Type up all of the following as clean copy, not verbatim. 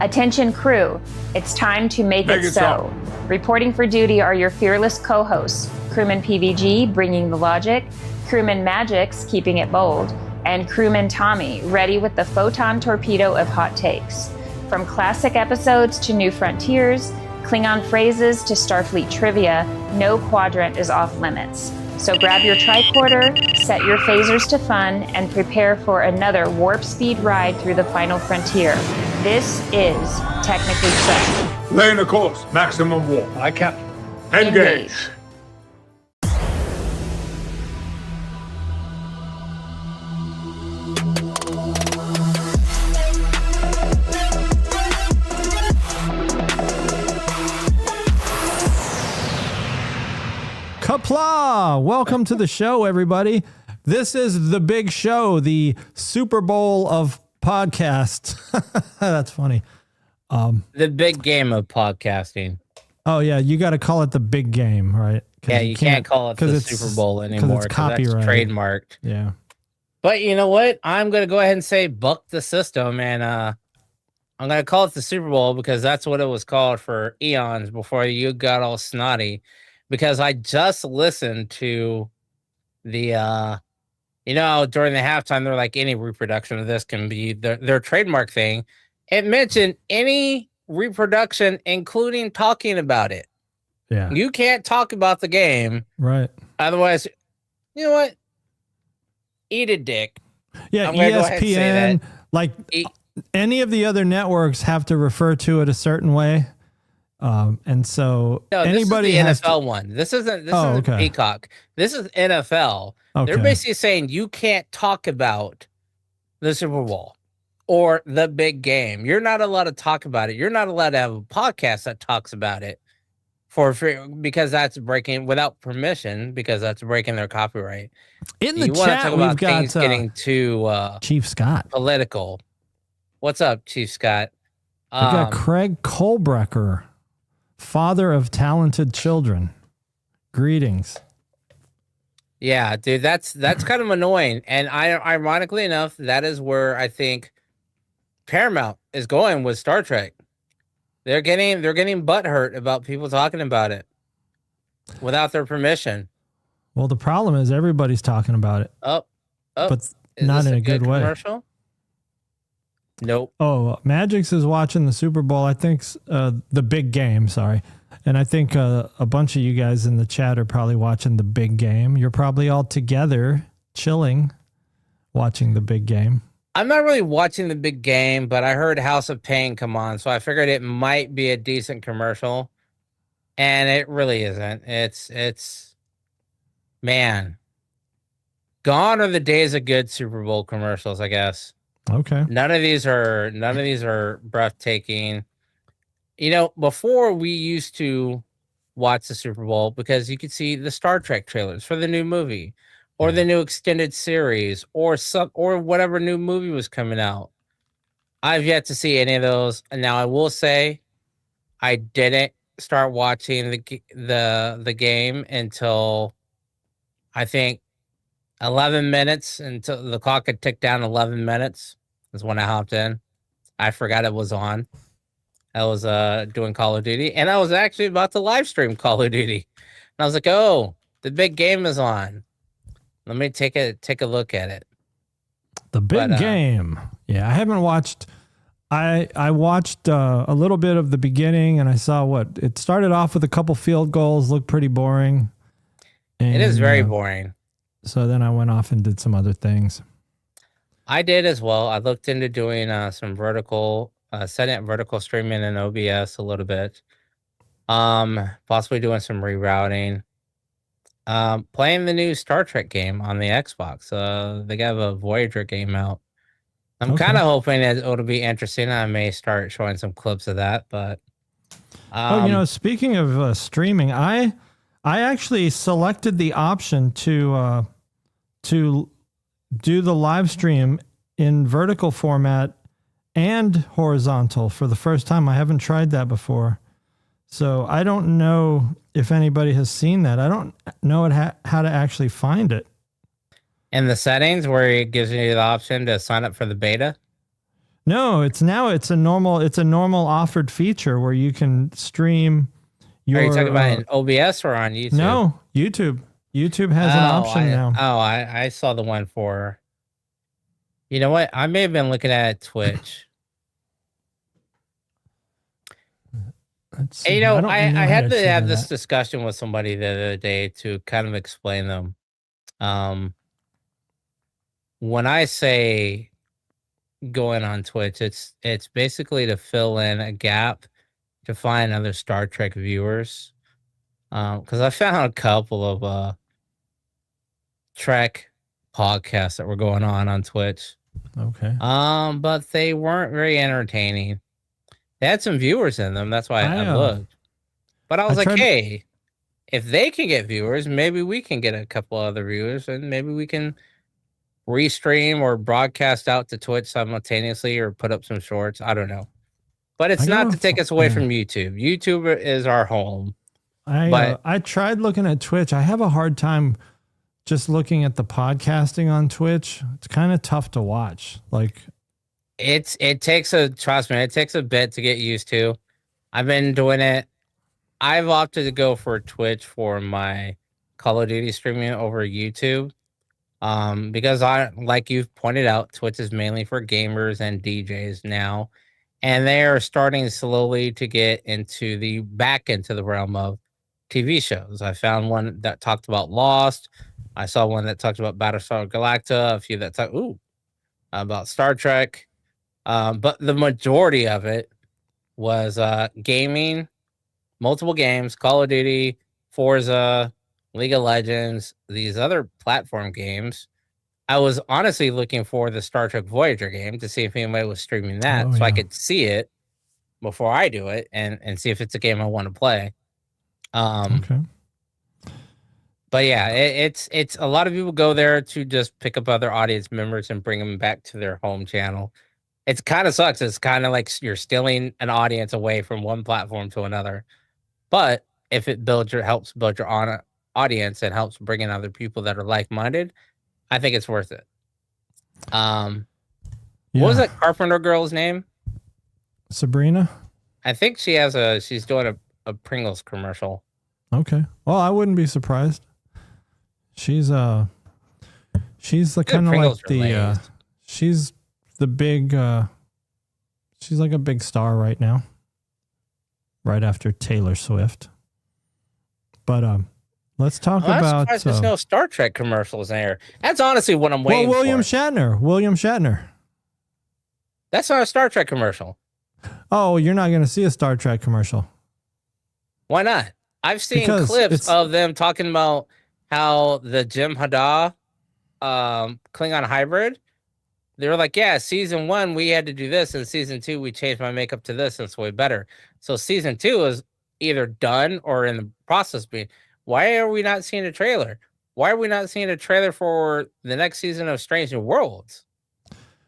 Attention crew, it's time to make it so. Reporting for duty are your fearless co-hosts, Crewman PVG, bringing the logic, Crewman Mgyx, keeping it bold, and Crewman Tommy, ready with the photon torpedo of hot takes. From classic episodes to new frontiers, Klingon phrases to Starfleet trivia, no quadrant is off limits. So grab your tricorder, set your phasers to fun, and prepare for another warp speed ride through the final frontier. This is Technically So. Laying a course, maximum warp. Aye, Captain. Engage. Kapla! Welcome to the show, everybody. This is the big show, the Super Bowl of podcasts. That's funny. The big game of podcasting. Oh, yeah, you got to call it the big game, right? Yeah, you can't call it the Super Bowl anymore because it's copyrighted. That's trademarked. Yeah. But you know what? I'm going to go ahead and say buck the system, and I'm going to call it the Super Bowl because that's what it was called for eons before you got all snotty. Because I just listened to the, during the halftime, they're like, any reproduction of this can be their trademark thing. It mentioned any reproduction, including talking about it. Yeah. You can't talk about the game. Right. Otherwise, you know what? Eat a dick. Yeah, ESPN, any of the other networks have to refer to it a certain way. And so anybody this is the NFL one. This isn't Peacock. This is NFL. Okay. They're basically saying you can't talk about the Super Bowl or the big game. You're not allowed to talk about it. You're not allowed to have a podcast that talks about it for free because that's breaking without permission because that's breaking their copyright. In the chat, we've got things getting too Chief Scott political. What's up, Chief Scott? We got Craig Colbrecker. Father of talented children. Greetings. Yeah, dude, that's kind of annoying. And ironically enough, that is where I think Paramount is going with Star Trek. They're getting butthurt about people talking about it without their permission. Well, the problem is everybody's talking about it. But not in a good way. Commercial? Nope. Oh, Mgyx is watching the Super Bowl. I think the big game. Sorry, and I think a bunch of you guys in the chat are probably watching the big game. You're probably all together, chilling, watching the big game. I'm not really watching the big game, but I heard House of Pain come on, so I figured it might be a decent commercial, and it really isn't. It's man, gone are the days of good Super Bowl commercials, I guess. Okay. None of these are breathtaking. Before we used to watch the Super Bowl because you could see the Star Trek trailers for the new movie or the new extended series or whatever new movie was coming out. I've yet to see any of those. And now I will say I didn't start watching the game until I think 11 minutes until the clock had ticked down 11 minutes is when I hopped in. I forgot it was on. I was doing Call of Duty, and I was actually about to live stream Call of Duty. And I was like, oh, the big game is on. Let me take a look at it. The big game. Yeah, I haven't watched. I watched a little bit of the beginning, and I saw it started off with a couple field goals, looked pretty boring. And, it is very boring. So then I went off and did some other things. I did as well. I looked into doing some setting up vertical streaming in OBS a little bit. Possibly doing some rerouting. Playing the new Star Trek game on the Xbox. They got a Voyager game out. I'm kind of hoping it'll be interesting. I may start showing some clips of that, but speaking of streaming, I actually selected the option to do the live stream in vertical format and horizontal for the first time. I haven't tried that before. So I don't know if anybody has seen that. I don't know how to actually find it. In the settings where it gives you the option to sign up for the beta? No, it's a normal offered feature where you can stream your. Are you talking about in OBS or on YouTube? No, YouTube. YouTube has an option now. Oh, I saw the one for. You know what? I may have been looking at Twitch. And, I had to have this discussion with somebody the other day to kind of explain them. When I say going on Twitch, it's basically to fill in a gap to find other Star Trek viewers. Because I found a couple of Trek podcasts that were going on Twitch. Okay. But they weren't very entertaining. They had some viewers in them. That's why I looked. But I was hey, if they can get viewers, maybe we can get a couple other viewers, and maybe we can restream or broadcast out to Twitch simultaneously or put up some shorts. I don't know. But it's not to take us away from YouTube. YouTube is our home. I tried looking at Twitch. I have a hard time just looking at the podcasting on Twitch. It's kind of tough to watch. Like trust me, it takes a bit to get used to. I've been doing it. I've opted to go for Twitch for my Call of Duty streaming over YouTube. Because like you've pointed out, Twitch is mainly for gamers and DJs now. And they are starting slowly to get into the realm of TV shows. I found one that talked about Lost. I saw one that talked about Battlestar Galactica, a few that talked about Star Trek. But the majority of it was gaming, multiple games, Call of Duty, Forza, League of Legends, these other platform games. I was honestly looking for the Star Trek Voyager game to see if anybody was streaming that I could see it before I do it and see if it's a game I want to play. Okay. But yeah, it's a lot of people go there to just pick up other audience members and bring them back to their home channel. It kind of sucks. It's kind of like you're stealing an audience away from one platform to another. But if it helps build your audience and helps bring in other people that are like-minded, I think it's worth it. What was that Carpenter girl's name? Sabrina. I think she's doing a Pringles commercial. Okay. Well, I wouldn't be surprised. She's the kind of like she's the big she's like a big star right now. Right after Taylor Swift. But let's talk about there's no Star Trek commercials there. That's honestly what I'm waiting for. William Shatner. That's not a Star Trek commercial. Oh, you're not going to see a Star Trek commercial. Why not? I've seen clips of them talking about how the Jim Haddah Klingon hybrid, they were like, yeah, season 1, we had to do this. And season 2, we changed my makeup to this. And it's way better. So season 2 is either done or in the process being. Why are we not seeing a trailer? Why are we not seeing a trailer for the next season of Strange New Worlds?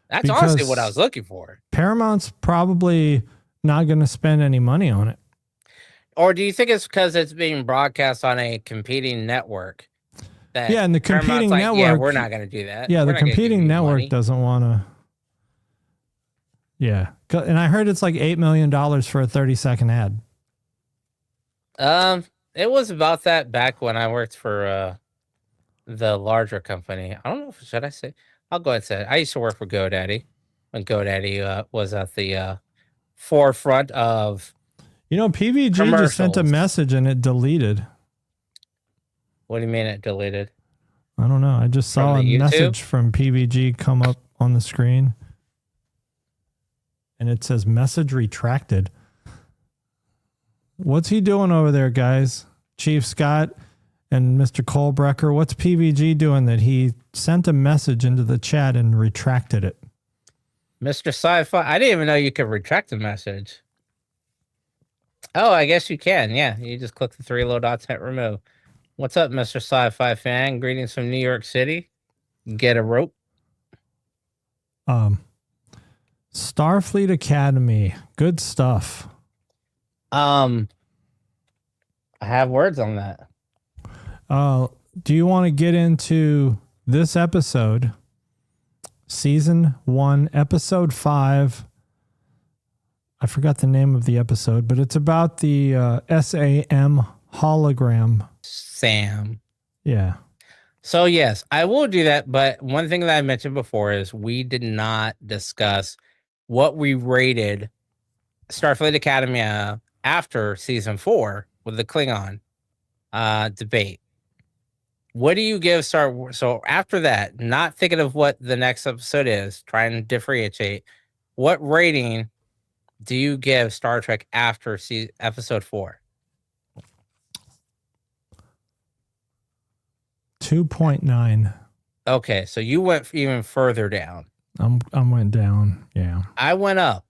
That's honestly what I was looking for. Paramount's probably not going to spend any money on it. Or do you think it's because it's being broadcast on a competing network? And the competing network. Yeah, we're not going to do that. Yeah, the competing network doesn't want to. Yeah. And I heard it's like $8 million for a 30-second ad. It was about that back when I worked for the larger company. I don't know should I say. I'll go ahead and say it. I used to work for GoDaddy when GoDaddy was at the forefront of. PVG just sent a message and it deleted. What do you mean it deleted? I don't know. I just saw a message from PVG come up on the screen. And it says message retracted. What's he doing over there, guys? Chief Scott and Mr. Colebrecker, what's PVG doing that he sent a message into the chat and retracted it? Mr. Sci-Fi, I didn't even know you could retract a message. Oh, I guess you can. Yeah, you just click the 3 little dots, hit remove. What's up, Mr. Sci-Fi fan? Greetings from New York City. Get a rope. Starfleet Academy. Good stuff. I have words on that. Do you want to get into this episode? Season 1, Episode 5. I forgot the name of the episode, but it's about the SAM hologram. Sam. Yeah. So yes, I will do that. But one thing that I mentioned before is we did not discuss what we rated Starfleet Academy after season 4 with the Klingon debate. What do you give Star Wars? So after that, not thinking of what the next episode is, trying to differentiate, what rating do you give Star Trek after episode 4? 2.9. Okay, so you went even further down. I went down. Yeah. I went up.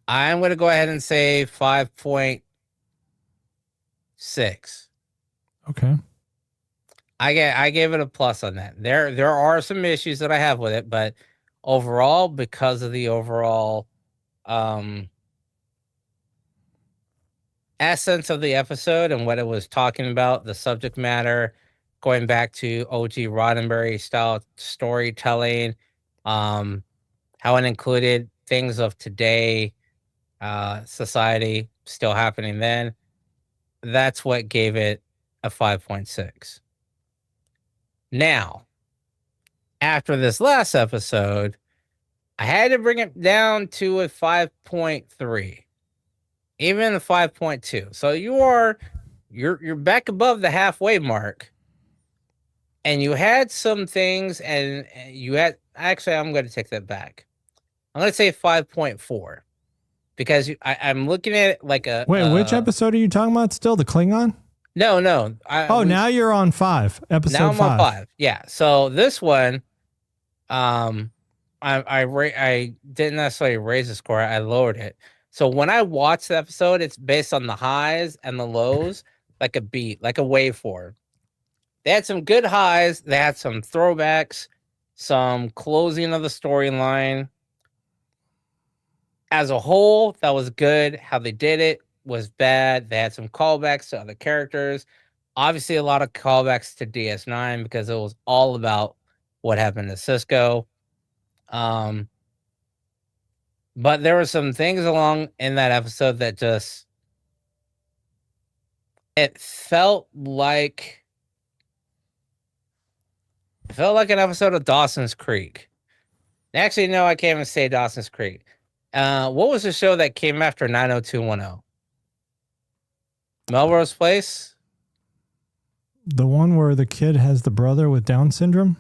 I'm going to go ahead and say 5.6. Okay. I gave it a plus on that. There are some issues that I have with it, but overall, because of the overall essence of the episode and what it was talking about, the subject matter, going back to OG Roddenberry style storytelling, how it included things of today society still happening then, that's what gave it a 5.6. Now, after this last episode, I had to bring it down to a 5.3, even a 5.2. So you're back above the halfway mark, and you had some things, and you had actually. I'm going to take that back. I'm going to say 5.4 because I'm looking at it like a. Wait, which episode are you talking about? Still the Klingon? No. Now you're on 5. Episode 5. Now I'm on 5. Yeah. So this one, I didn't necessarily raise the score. I lowered it. So when I watch the episode, it's based on the highs and the lows, like a beat, like a waveform. They had some good highs. They had some throwbacks, some closing of the storyline. As a whole, that was good. How they did it was bad. They had some callbacks to other characters. Obviously, a lot of callbacks to DS9 because it was all about what happened to Cisco. But there were some things along in that episode that just it felt like an episode of Dawson's Creek. Actually, no, I can't even say Dawson's Creek. What was the show that came after 90210? Melrose Place? The one where the kid has the brother with Down syndrome?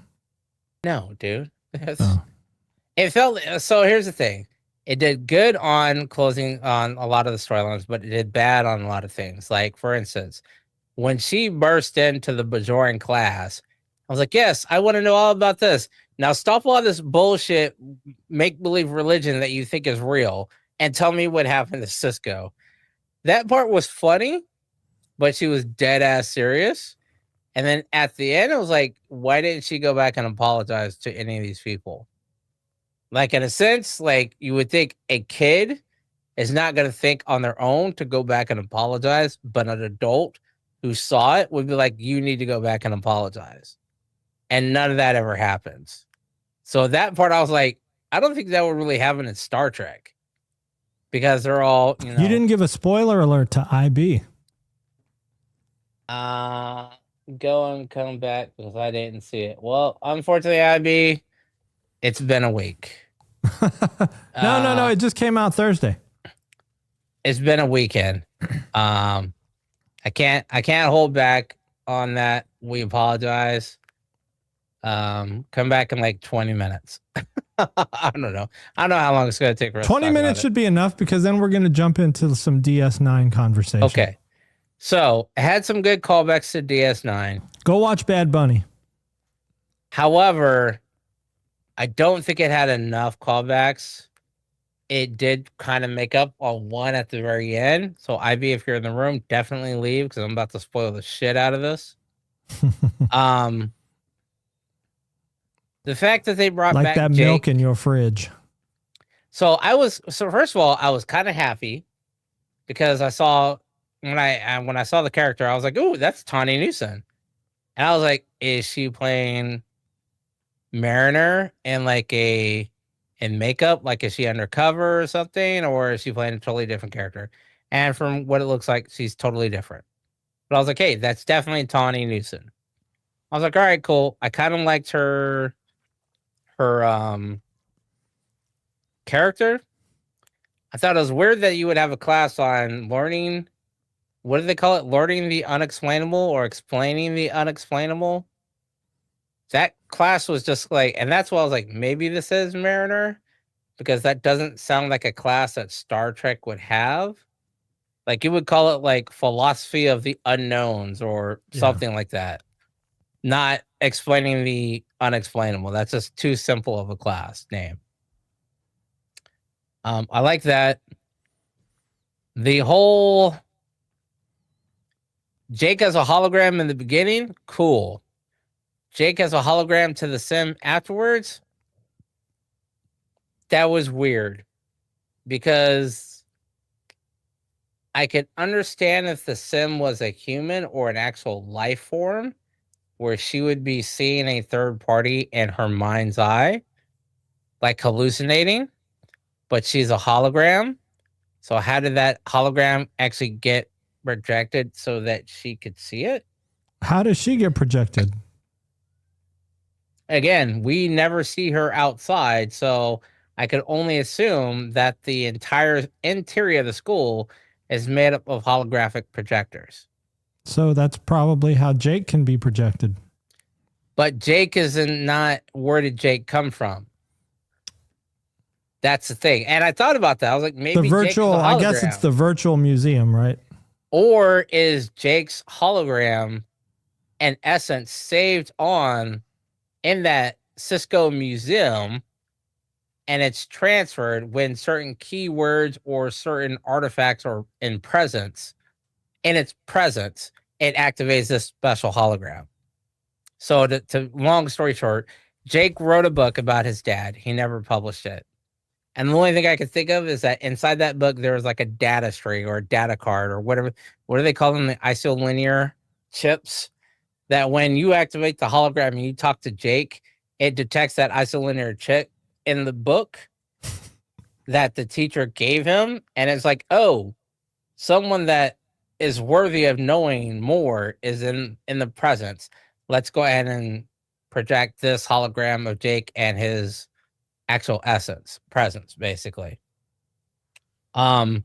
No, dude. It felt so. Here's the thing. It did good on closing on a lot of the storylines, but it did bad on a lot of things. Like, for instance, when she burst into the Bajoran class, I was like, yes, I want to know all about this. Now stop all this bullshit, make-believe religion that you think is real, and tell me what happened to Cisco. That part was funny, but she was dead-ass serious. And then at the end, I was like, why didn't she go back and apologize to any of these people? Like, in a sense, like, you would think a kid is not going to think on their own to go back and apologize, but an adult who saw it would be like, you need to go back and apologize. And none of that ever happens. So that part, I was like, I don't think that would really happen in Star Trek. Because they're all, you know. You didn't give a spoiler alert to IB. Go and come back because I didn't see it. Well, unfortunately, IB, it's been a week. No. It just came out Thursday. It's been a weekend. I can't hold back on that. We apologize. Come back in like 20 minutes. I don't know how long it's going to take for us 20 minutes should be enough because then we're going to jump into some DS9 conversation. Okay. So, I had some good callbacks to DS9. Go watch Bad Bunny. However, I don't think it had enough callbacks. It did kind of make up on one at the very end. So, IB, if you're in the room, definitely leave because I'm about to spoil the shit out of this. The fact that they brought like back that Jake, milk in your fridge. So first of all, I was kind of happy because I saw when I saw the character, I was like, "Ooh, that's Tawny Newsom," and I was like, "Is she playing Mariner in like in makeup, like is she undercover or something, or is she playing a totally different character? And from what it looks like, she's totally different. But I was like, hey, that's definitely Tawny Newson. I was like, all right, cool. I kind of liked her character. I thought it was weird that you would have a class on learning. What do they call it? Learning the unexplainable or explaining the unexplainable. That class was just like, and that's why I was like, maybe this is Mariner, because that doesn't sound like a class that Star Trek would have. Like you would call it like philosophy of the unknowns or something like that. Not explaining the unexplainable. That's just too simple of a class name. I like that. The whole Jake as a hologram in the beginning, cool. Jake as a hologram to the sim afterwards, that was weird. Because I could understand if the sim was a human or an actual life form, where she would be seeing a third party in her mind's eye, like hallucinating, but she's a hologram. So how did that hologram actually get projected so that she could see it? How does she get projected? Again, we never see her outside, so I could only assume that the entire interior of the school is made up of holographic projectors. So that's probably how Jake can be projected. But Jake isn't not, where did Jake come from? That's the thing. And I thought about that. I was like, maybe The virtual, Jake is a I guess it's the virtual museum, right? Or is Jake's hologram, in essence, saved on in that Cisco museum, and it's transferred when certain keywords or certain artifacts are in its presence, it activates this special hologram. So to long story short, Jake wrote a book about his dad. He never published it. And the only thing I could think of is that inside that book, there was like a data string or a data card or whatever. What do they call them? The isolinear chips. That when you activate the hologram and you talk to Jake, it detects that isolinear chip in the book that the teacher gave him. And it's like, oh, someone that is worthy of knowing more is in the presence. Let's go ahead and project this hologram of Jake and his actual presence, basically. But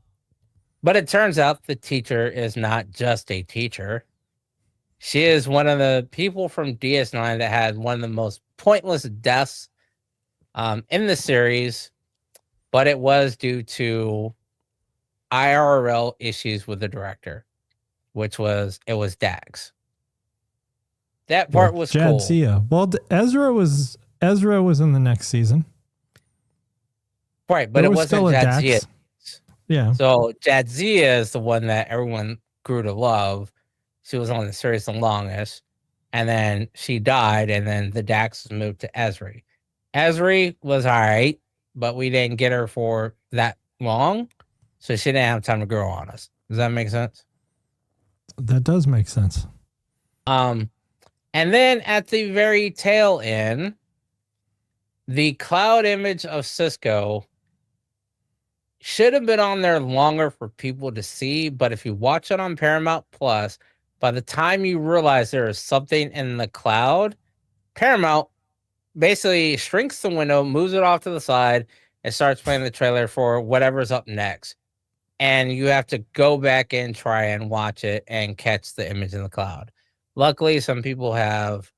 it turns out the teacher is not just a teacher. She is one of the people from DS9 that had one of the most pointless deaths in the series, but it was due to IRL issues with the director, which was Dax. That part was cool. Jadzia. Well, Ezra was in the next season. Right, but it wasn't Jadzia. Yeah. So Jadzia is the one that everyone grew to love. She was on the series the longest, and then she died, and then the Dax was moved to Ezri. Ezri was all right, but we didn't get her for that long, so she didn't have time to grow on us. Does that make sense? That does make sense. And then at the very tail end, the cloud image of Cisco should have been on there longer for people to see, but if you watch it on Paramount Plus, by the time you realize there is something in the cloud, Paramount basically shrinks the window, moves it off to the side, and starts playing the trailer for whatever's up next. And you have to go back and try and watch it and catch the image in the cloud. Luckily, some people have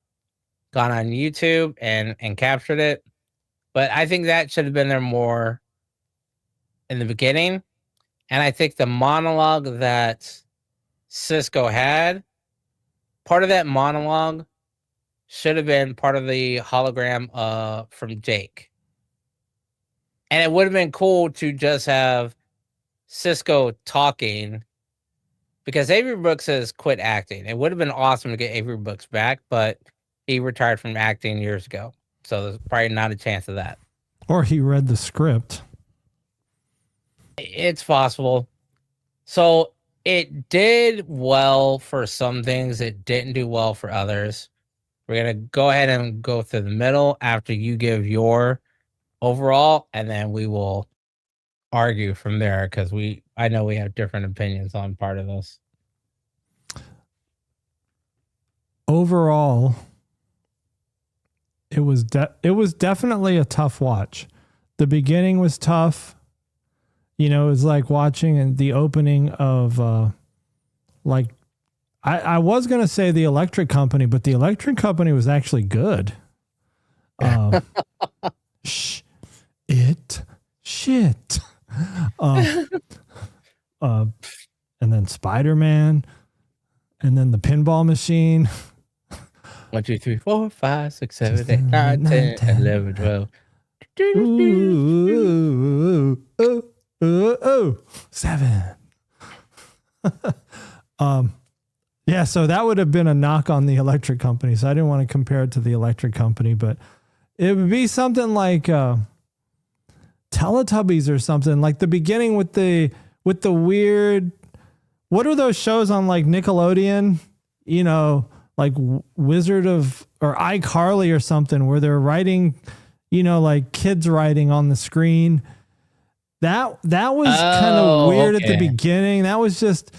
gone on YouTube and captured it, but I think that should have been there more in the beginning. And I think the monologue that Cisco had, part of that monologue should have been part of the hologram from Jake. And it would have been cool to just have Cisco talking, because Avery Brooks has quit acting. It would have been awesome to get Avery Brooks back, but he retired from acting years ago. So there's probably not a chance of that. Or he read the script. It's possible. So it did well for some things. It didn't do well for others. We're gonna go ahead and go through the middle after you give your overall, and then we will argue from there because I know we have different opinions on part of this. Overall, it was definitely a tough watch. The beginning was tough. You know, it was like watching the opening of like I was gonna say the Electric Company, but the Electric Company was actually good. Shit. And then Spider-Man, and then the pinball machine. 1, 2, 3, 4, 5, 6, 7, 8, 9, 10, 11, 12. Ooh, 7. Yeah, so that would have been a knock on the Electric Company. So I didn't want to compare it to the Electric Company, but it would be something like Teletubbies or something. Like the beginning with the weird. What are those shows on like Nickelodeon? You know, like Wizard of or iCarly or something, where they're writing, you know, like kids writing on the screen. That was kind of weird at the beginning. That was just.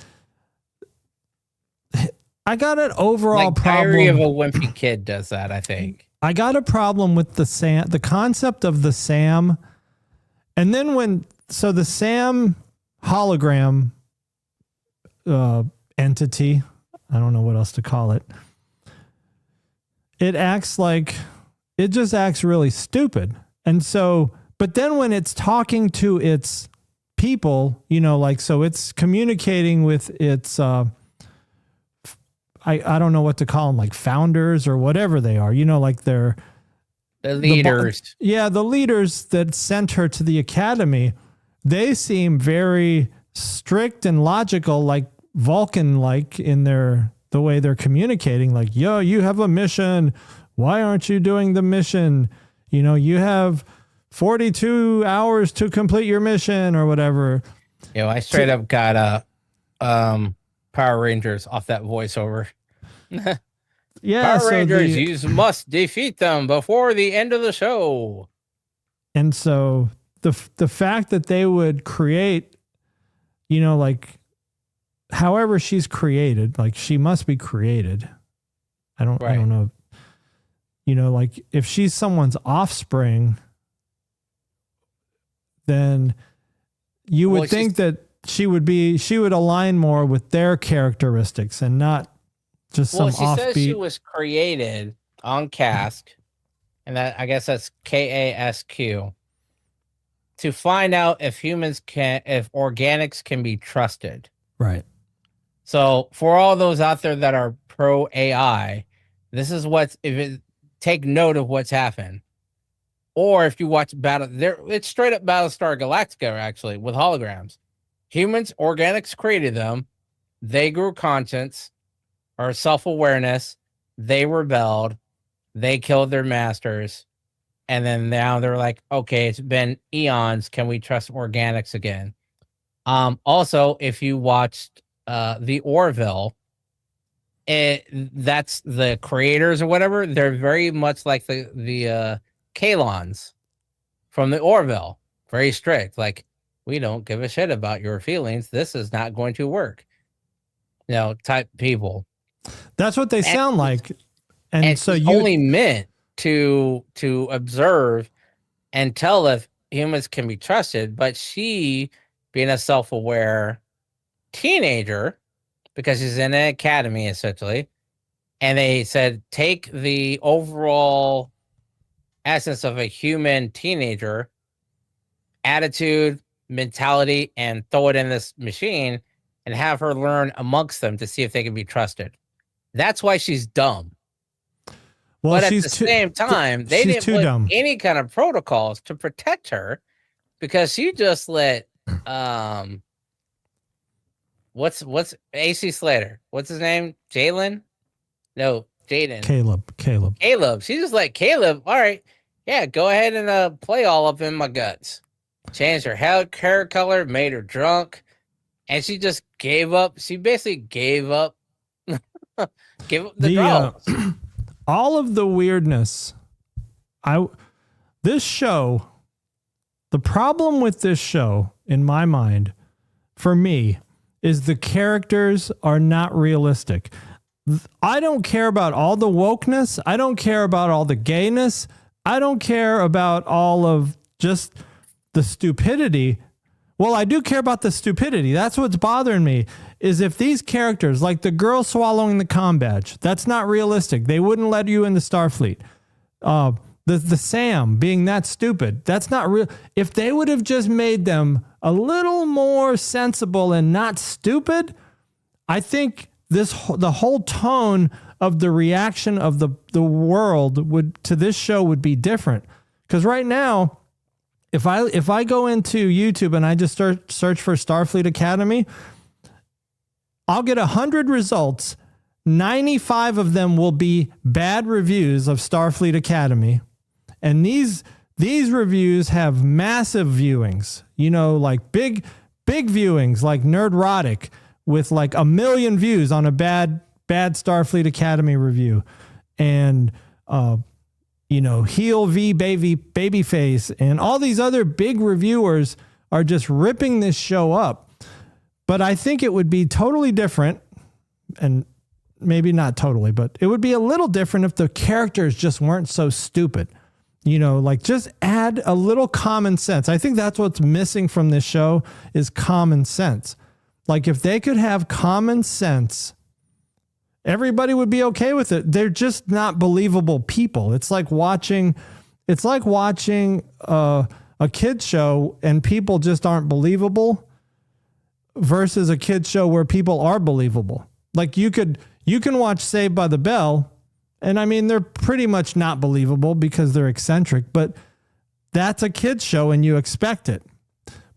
I got an overall like problem. Diary of a Wimpy Kid does that, I think. I got a problem with the concept of the Sam. And then the Sam hologram entity, I don't know what else to call it. It just acts really stupid. And so, but then when it's talking to its people, you know, like, so it's communicating with its, I don't know what to call them, like founders or whatever they are, you know, like they're the leaders. The leaders that sent her to the academy, they seem very strict and logical, like Vulcan-like in the way they're communicating. Like, yo, you have a mission. Why aren't you doing the mission? You know, you have 42 hours to complete your mission or whatever. I straight up got Power Rangers off that voiceover. Yeah, Power Rangers, you must defeat them before the end of the show. And so the fact that they would create, you know, like however she's created, like she must be created. I don't know. You know, like if she's someone's offspring, then you would think that she would align more with their characteristics and not just some offbeat. She says she was created on Cask, and that I guess that's KASQ, to find out if organics can be trusted. Right. So for all those out there that are pro AI, this is take note of what's happened. Or if you watch it's straight up Battlestar Galactica actually with holograms. Humans, organics created them. They grew conscience or self-awareness. They rebelled. They killed their masters. And then now they're like, okay, it's been eons. Can we trust organics again? Also, if you watched the Orville, that's the creators or whatever. They're very much like the Kalons from the Orville. Very strict. Like, we don't give a shit about your feelings. This is not going to work. You know, type people. That's what they sound like. And so you only meant to observe and tell if humans can be trusted, but she, being a self-aware teenager, because she's in an academy essentially, and they said take the overall essence of a human teenager, attitude, mentality, and throw it in this machine and have her learn amongst them to see if they can be trusted. That's why she's dumb. Well, but at the same time, they didn't put any kind of protocols to protect her because she just let what's AC Slater? What's his name? Jalen? No, Jaden. Caleb. She just let Caleb. All right, yeah, go ahead and play all up in my guts. Changed her hair color, made her drunk, and she just gave up. She basically gave up. Gave up the draws. all of the weirdness, this show, the problem with this show, in my mind, for me, is the characters are not realistic. I don't care about all the wokeness. I don't care about all the gayness. I don't care about all of just the stupidity. Well, I do care about the stupidity. That's what's bothering me, is if these characters, like the girl swallowing the comm badge, that's not realistic. They wouldn't let you into Starfleet. The Sam being that stupid, that's not real. If they would have just made them a little more sensible and not stupid, I think the whole tone of the reaction of the world to this show would be different. Because right now, if I go into YouTube and I just search for Starfleet Academy, I'll get 100 results. 95 of them will be bad reviews of Starfleet Academy. And these reviews have massive viewings, like big viewings, like Nerdrotic, with like 1 million views on a bad Starfleet Academy review. And, Heel V Babyface and all these other big reviewers are just ripping this show up. But I think it would be totally different, and maybe not totally, but it would be a little different if the characters just weren't so stupid. Like just add a little common sense. I think that's what's missing from this show is common sense. Like if they could have common sense, everybody would be okay with it. They're just not believable people. It's like watching a kid's show and people just aren't believable versus a kid's show where people are believable. Like you can watch Saved by the Bell, and I mean, they're pretty much not believable because they're eccentric, but that's a kid's show and you expect it.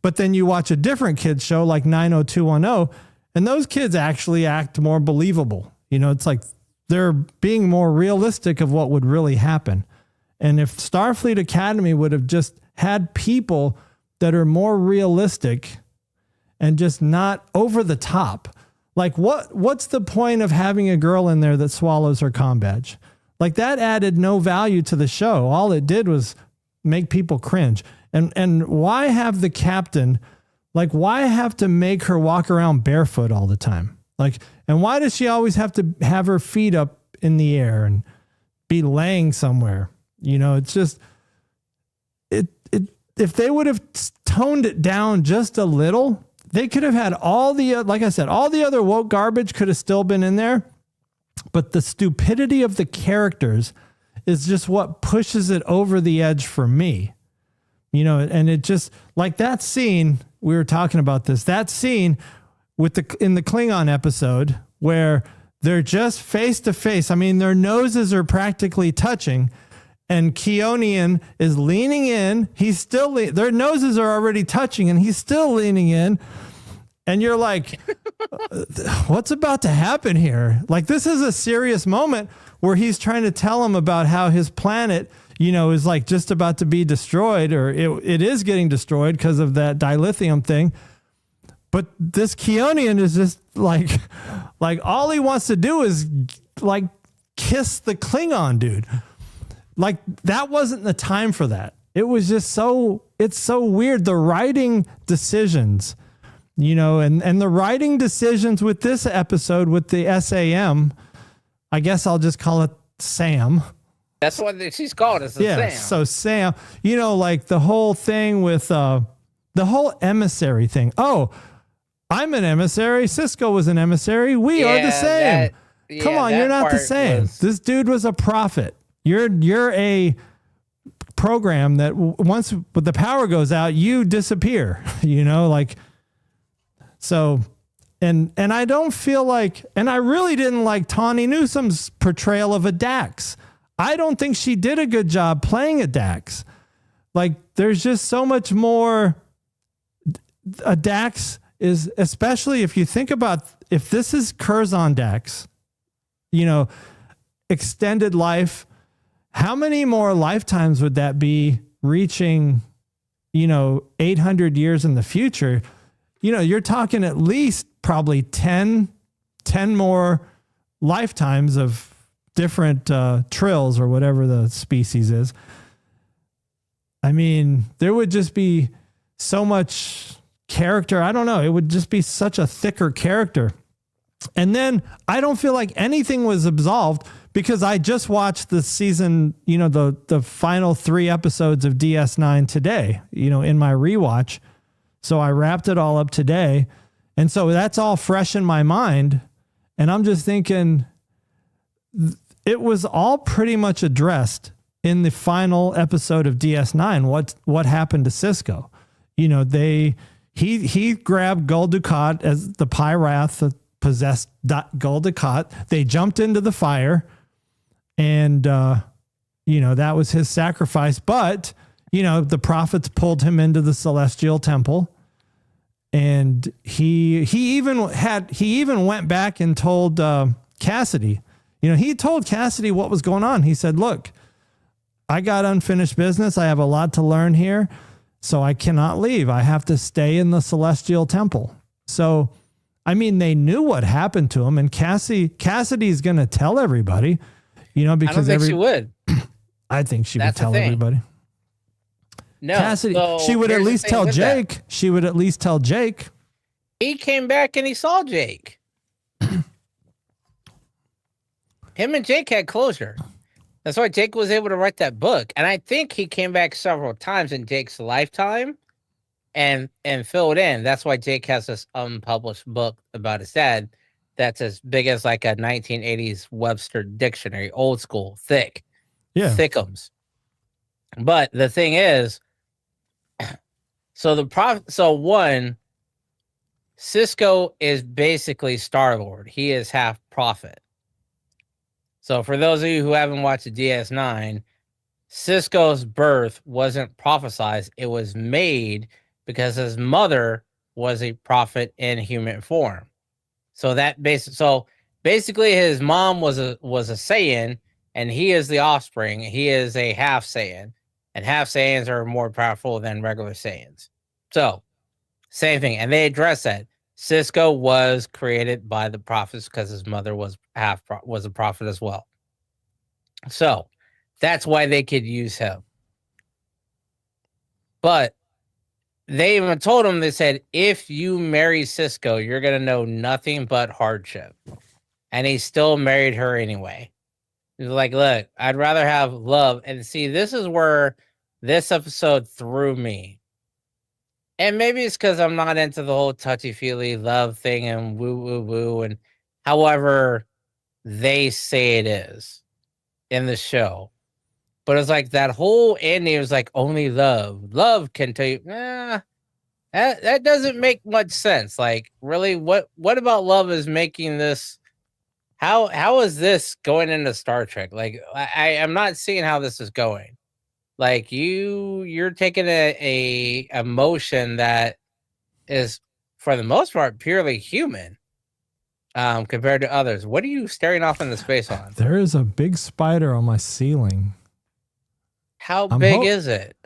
But then you watch a different kid's show like 90210, and those kids actually act more believable. It's like they're being more realistic of what would really happen. And if Starfleet Academy would have just had people that are more realistic and just not over the top. Like what's the point of having a girl in there that swallows her comm badge? Like that added no value to the show. All it did was make people cringe. And why have the captain, like why have to make her walk around barefoot all the time? Like, and why does she always have to have her feet up in the air and be laying somewhere? It's just, if they would have toned it down just a little, they could have had like I said, all the other woke garbage could have still been in there, but the stupidity of the characters is just what pushes it over the edge for me. And it just, like that scene, we were talking about this, that scene in the Klingon episode where they're just face to face. I mean, their noses are practically touching, and Keonian is leaning in. He's still, their noses are already touching and he's still leaning in. And you're like, what's about to happen here? Like, this is a serious moment where he's trying to tell him about how his planet, is like just about to be destroyed, or it is getting destroyed because of that dilithium thing. But this Keonian is just like all he wants to do is like kiss the Klingon dude. Like that wasn't the time for that. It was just it's so weird. The writing decisions, and the writing decisions with this episode with the SAM, I guess I'll just call it Sam. That's what she's called. It's Sam. So Sam, like the whole thing with the whole emissary thing. Oh, I'm an emissary. Cisco was an emissary. We are the same. Come on, you're not the same. This dude was a prophet. You're a program that once the power goes out, you disappear, so, and I don't feel like, and I really didn't like Tawny Newsom's portrayal of a Dax. I don't think she did a good job playing a Dax. Like there's just so much more. A Dax is, especially if you think about, if this is Curzon Dax, extended life, how many more lifetimes would that be reaching, 800 years in the future? You're talking at least probably 10 more lifetimes of different trills or whatever the species is. I mean, there would just be so much character. I don't know. It would just be such a thicker character. And then I don't feel like anything was absolved because I just watched the season, the final 3 episodes of DS9 today, in my rewatch. So I wrapped it all up today. And so that's all fresh in my mind. And I'm just thinking it was all pretty much addressed in the final episode of DS9. What happened to Cisco? He grabbed Gul Dukat as the Pyrath, the possessed Gul Dukat. They jumped into the fire, and that was his sacrifice. But the prophets pulled him into the celestial temple, and he even went back and told Cassidy. He told Cassidy what was going on. He said, "Look, I got unfinished business. I have a lot to learn here, so I cannot leave. I have to stay in the celestial temple." So, I mean, they knew what happened to him, and Cassidy's going to tell everybody, because I don't think she would. I think she would tell everybody. No, Cassidy, so she would at least tell Jake. That. She would at least tell Jake. He came back and he saw Jake. Him and Jake had closure. That's why Jake was able to write that book. And I think he came back several times in Jake's lifetime and filled in. That's why Jake has this unpublished book about his dad that's as big as like a 1980s Webster dictionary, old school, thick. Yeah. Thickums. But the thing is, Cisco is basically Star-Lord. He is half prophet. So for those of you who haven't watched the DS9, Cisco's birth wasn't prophesized. It was made because his mother was a prophet in human form. So basically his mom was a Saiyan, and he is the offspring. He is a half Saiyan, and half Saiyans are more powerful than regular Saiyans. So same thing. And they address that. Cisco was created by the prophets because his mother was a prophet as well. So that's why they could use him. But they even told him, they said, if you marry Cisco, you're going to know nothing but hardship. And he still married her anyway. He's like, look, I'd rather have love. And see, this is where this episode threw me. And maybe it's because I'm not into the whole touchy-feely love thing and woo-woo-woo, and however they say it is in the show. But it's like that whole ending was like, only love. Love can tell you, that doesn't make much sense. Like, really, what about love is making this? How is this going into Star Trek? Like, I'm not seeing how this is going. Like you're taking a emotion that is, for the most part, purely human, compared to others. What are you staring off into space on? There is a big spider on my ceiling. How big is it?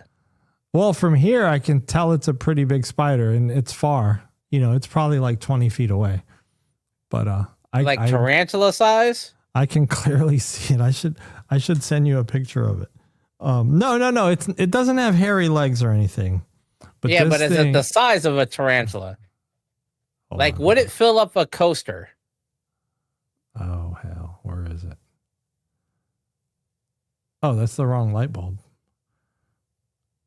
Well, from here I can tell it's a pretty big spider, and it's far. It's probably like 20 feet away. But I tarantula size. I can clearly see it. I should send you a picture of it. No. It doesn't have hairy legs or anything. But yeah, but is it the size of a tarantula? Like, would it fill up a coaster? Oh, hell. Where is it? Oh, that's the wrong light bulb.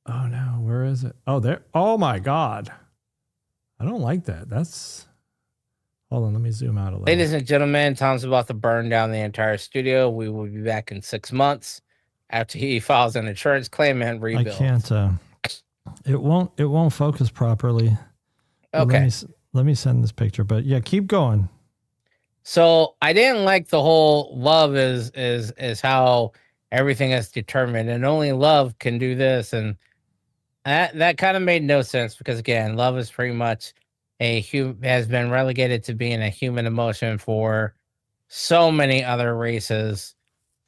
Oh, no. Where is it? Oh, there. Oh, my God. I don't like that. Hold on. Let me zoom out a little. Ladies and gentlemen, Tom's about to burn down the entire studio. We will be back in 6 months after he files an insurance claim and rebuild. I can't. It won't focus properly. Okay. Let me send this picture. But yeah, keep going. So I didn't like the whole love is how everything is determined, and only love can do this, and that kind of made no sense, because again, love is pretty much has been relegated to being a human emotion for so many other races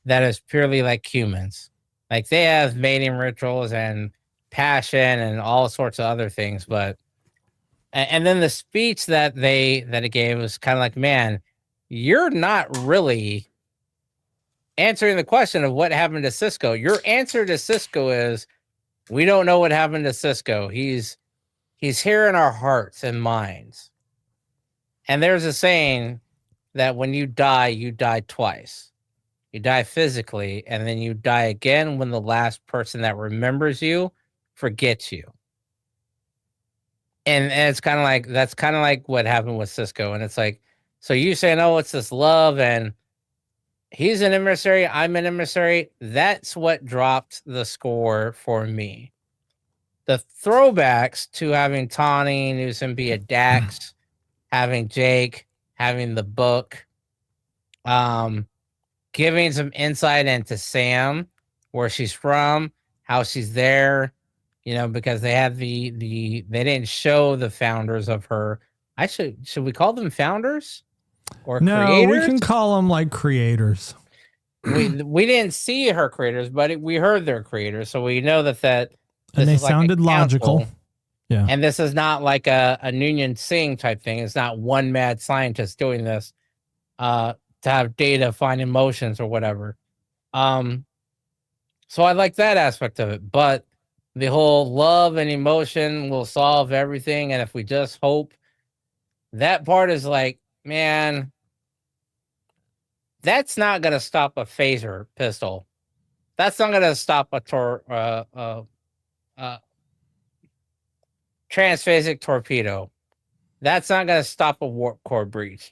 that is purely like humans. Like, they have mating rituals and passion and all sorts of other things, but and then the speech that it gave was kind of like, man, you're not really answering the question of what happened to Cisco. Your answer to Cisco is, we don't know what happened to Cisco. He's here in our hearts and minds. And there's a saying that when you die twice. You die physically, and then you die again when the last person that remembers you forgets you. And it's kind of like, that's kind of like what happened with Cisco. And it's like, so you saying, oh, it's this love, and he's an emissary, I'm an emissary. That's what dropped the score for me. The throwbacks to having Tawny Newsom be a Dax, having Jake, having the book, giving some insight into Sam, where she's from, how she's there, you know, because they had they didn't show the founders of her. Should we call them founders or creators? We can call them like creators. We didn't see her creators, but we heard their creators, so we know that and they sounded logical. Yeah, and this is not like a Noonien Singh type thing. It's not one mad scientist doing this to have data, find emotions or whatever. So I like that aspect of it, but the whole love and emotion will solve everything, and if we just hope, that part is like, man, that's not gonna stop a phaser pistol. That's not gonna stop a transphasic torpedo. That's not gonna stop a warp core breach.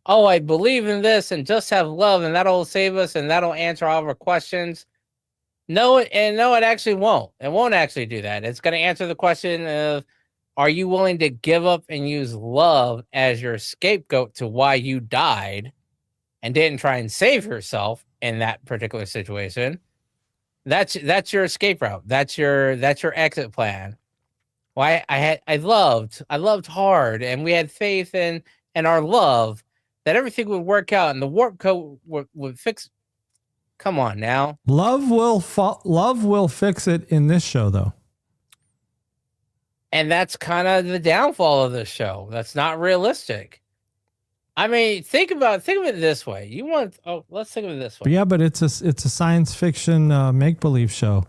Oh, I believe in this and just have love, and that'll save us, and that'll answer all of our questions. No, it actually won't. It won't actually do that. It's going to answer the question of, are you willing to give up and use love as your scapegoat to why you died and didn't try and save yourself in that particular situation? That's your escape route. That's your exit plan. Why I loved hard, and we had faith in our love that everything would work out and the warp code would fix. Come on now. Love will fix it in this show, though. And that's kind of the downfall of this show. That's not realistic. I mean, think of it this way. Let's think of it this way. Yeah, but it's a science fiction make believe show.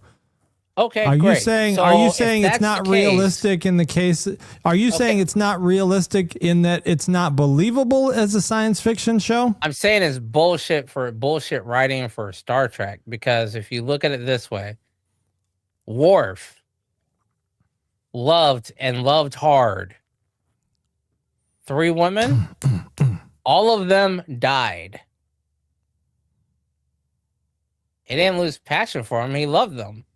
Okay, are great. you saying it's not realistic in the case? Are you saying it's not realistic in that it's not believable as a science fiction show? I'm saying it's bullshit writing for Star Trek, because if you look at it this way, Worf loved hard. 3 women, all of them died. He didn't lose passion for them. He loved them.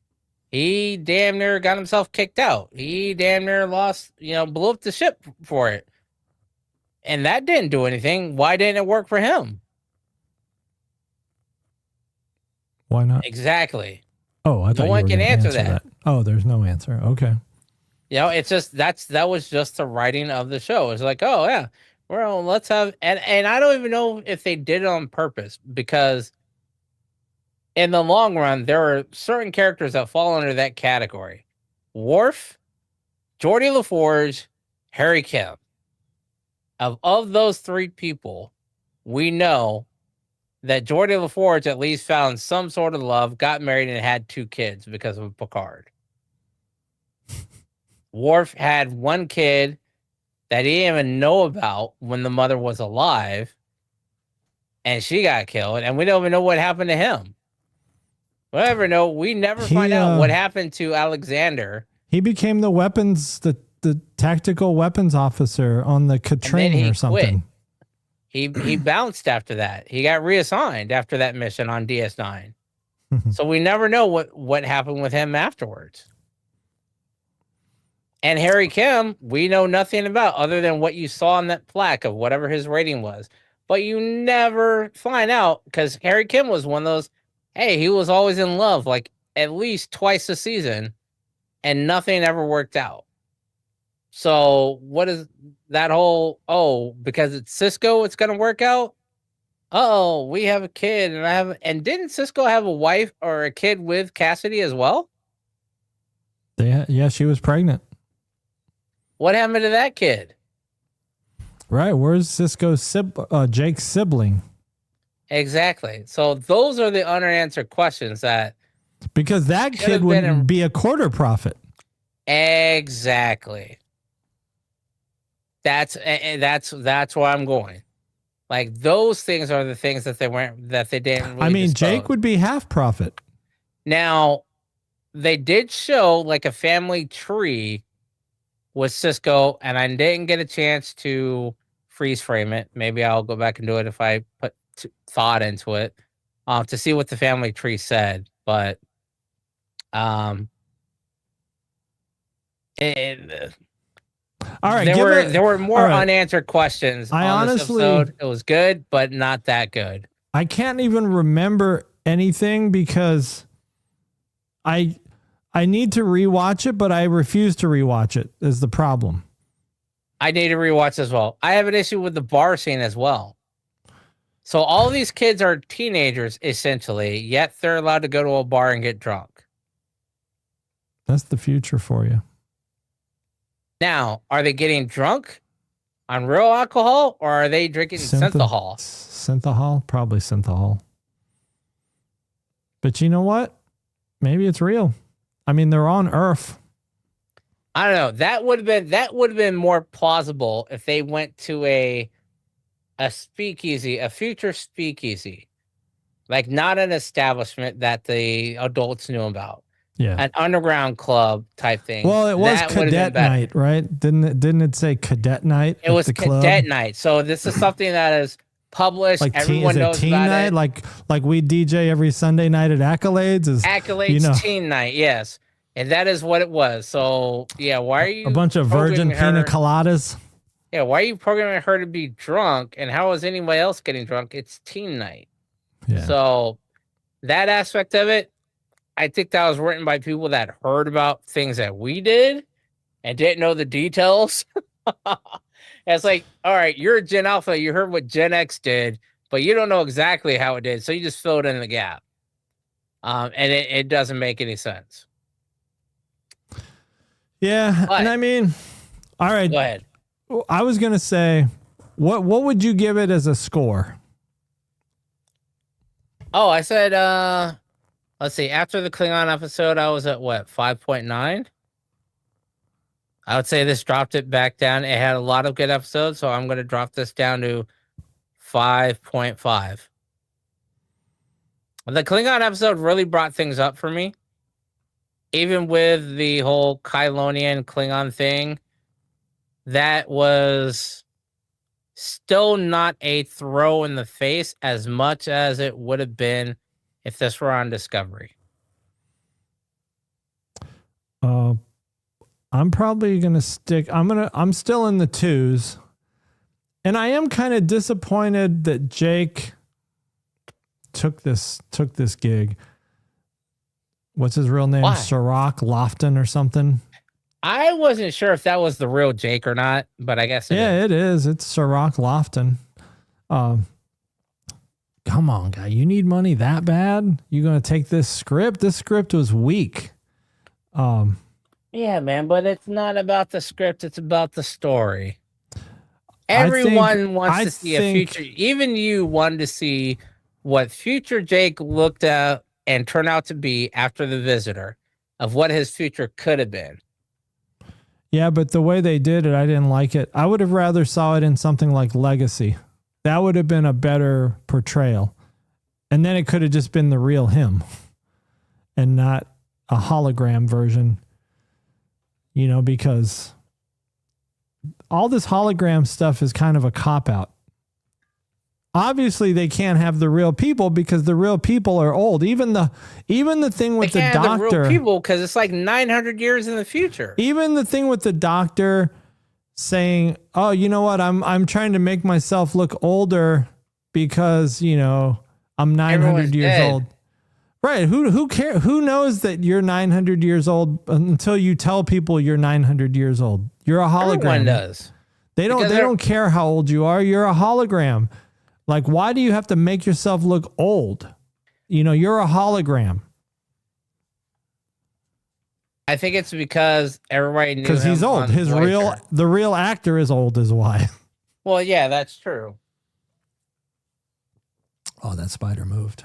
He damn near got himself kicked out. He damn near lost, blew up the ship for it. And that didn't do anything. Why didn't it work for him? Why not? Exactly. Oh, I thought no one can answer that. Oh, there's no answer. Okay. It's just that was just the writing of the show. It's like, oh yeah, well, let's have and I don't even know if they did it on purpose, because in the long run, there are certain characters that fall under that category. Worf, Geordi LaForge, Harry Kim. Of those 3 people, we know that Geordi LaForge at least found some sort of love, got married, and had 2 kids because of Picard. Worf had 1 kid that he didn't even know about when the mother was alive, and she got killed, and we don't even know what happened to him. We never find out what happened to Alexander. He became the tactical weapons officer on the Katrina or something. Quit. He bounced after that. He got reassigned after that mission on DS9. So we never know what happened with him afterwards. And Harry Kim, we know nothing about other than what you saw on that plaque of whatever his rating was. But you never find out, because Harry Kim was one of those, hey, he was always in love, like at least twice a season, and nothing ever worked out. So what is that whole, because it's Cisco, it's going to work out? Oh, we have a kid, and didn't Cisco have a wife or a kid with Cassidy as well? Yeah, she was pregnant. What happened to that kid? Right, where's Cisco's Jake's sibling? Exactly. So those are the unanswered questions that Because that Could kid have been wouldn't be a quarter prophet. exactly. That's where I'm going. Like those things are the things that they didn't really I mean, disclose. Jake would be half prophet. Now, they did show like a family tree with Cisco, and I didn't get a chance to freeze frame it. Maybe I'll go back and do it if I put thought into it, to see what the family tree said. But All right, there were more unanswered questions I on honestly, this episode. It was good, but not that good. I can't even remember anything because I need to rewatch it, but I refuse to rewatch it is the problem. I need to rewatch as well. I have an issue with the bar scene as well. So all these kids are teenagers essentially, yet they're allowed to go to a bar and get drunk. That's the future for you. Now, are they getting drunk on real alcohol, or are they drinking synthahol? Synthahol? Probably synthahol. But you know what? Maybe it's real. I mean, they're on Earth. I don't know. That would have been more plausible if they went to a speakeasy, a future speakeasy, like not an establishment that the adults knew about. Yeah, an underground club type thing. Well, it was cadet night, right? Didn't it say cadet night? It was cadet night. So this is something that is published. Like everyone knows teen about night, it. like we DJ every Sunday night at Accolades. Accolades teen night, yes, and that is what it was. So yeah, why are you a bunch of virgin pina coladas? Yeah, why are you programming her to be drunk? And how is anybody else getting drunk? It's teen night. Yeah. So that aspect of it, I think that was written by people that heard about things that we did and didn't know the details. It's like, all right, you're a Gen Alpha. You heard what Gen X did, but you don't know exactly how it did. So you just filled in the gap. And it doesn't make any sense. Yeah. But, and I mean, all right. Go ahead. I was going to say, what would you give it as a score? Oh, I said, let's see. After the Klingon episode, I was at what, 5.9? I would say this dropped it back down. It had a lot of good episodes, so I'm going to drop this down to 5.5. The Klingon episode really brought things up for me. Even with the whole Kylonian Klingon thing, that was still not a throw in the face as much as it would have been if this were on Discovery. I'm probably going to stick. I'm still in the 2s. And I am kind of disappointed that Jake took this gig. What's his real name? Why? Sirach Lofton or something. I wasn't sure if that was the real Jake or not, but I guess it is. It's Sirach Lofton. Come on, guy. You need money that bad? You going to take this script? This script was weak. Yeah, man, but it's not about the script. It's about the story. Everyone wants to see a future. Even you wanted to see what future Jake looked at and turned out to be after The Visitor, of what his future could have been. Yeah, but the way they did it, I didn't like it. I would have rather saw it in something like Legacy. That would have been a better portrayal. And then it could have just been the real him and not a hologram version. You know, because all this hologram stuff is kind of a cop-out. Obviously, they can't have the real people because the real people are old. Even the thing with the doctor, the real people, because it's like 900 years in the future. Even the thing with the doctor saying, "Oh, you know what? I'm trying to make myself look older because I'm 900 years old." Right? Who cares? Who knows that you're 900 years old until you tell people you're 900 years old? You're a hologram. Everyone does. They don't care how old you are. You're a hologram. Like, why do you have to make yourself look old? You're a hologram. I think it's because everybody knew him. Because he's old. The real actor is old is why. Well, yeah, that's true. Oh, that spider moved.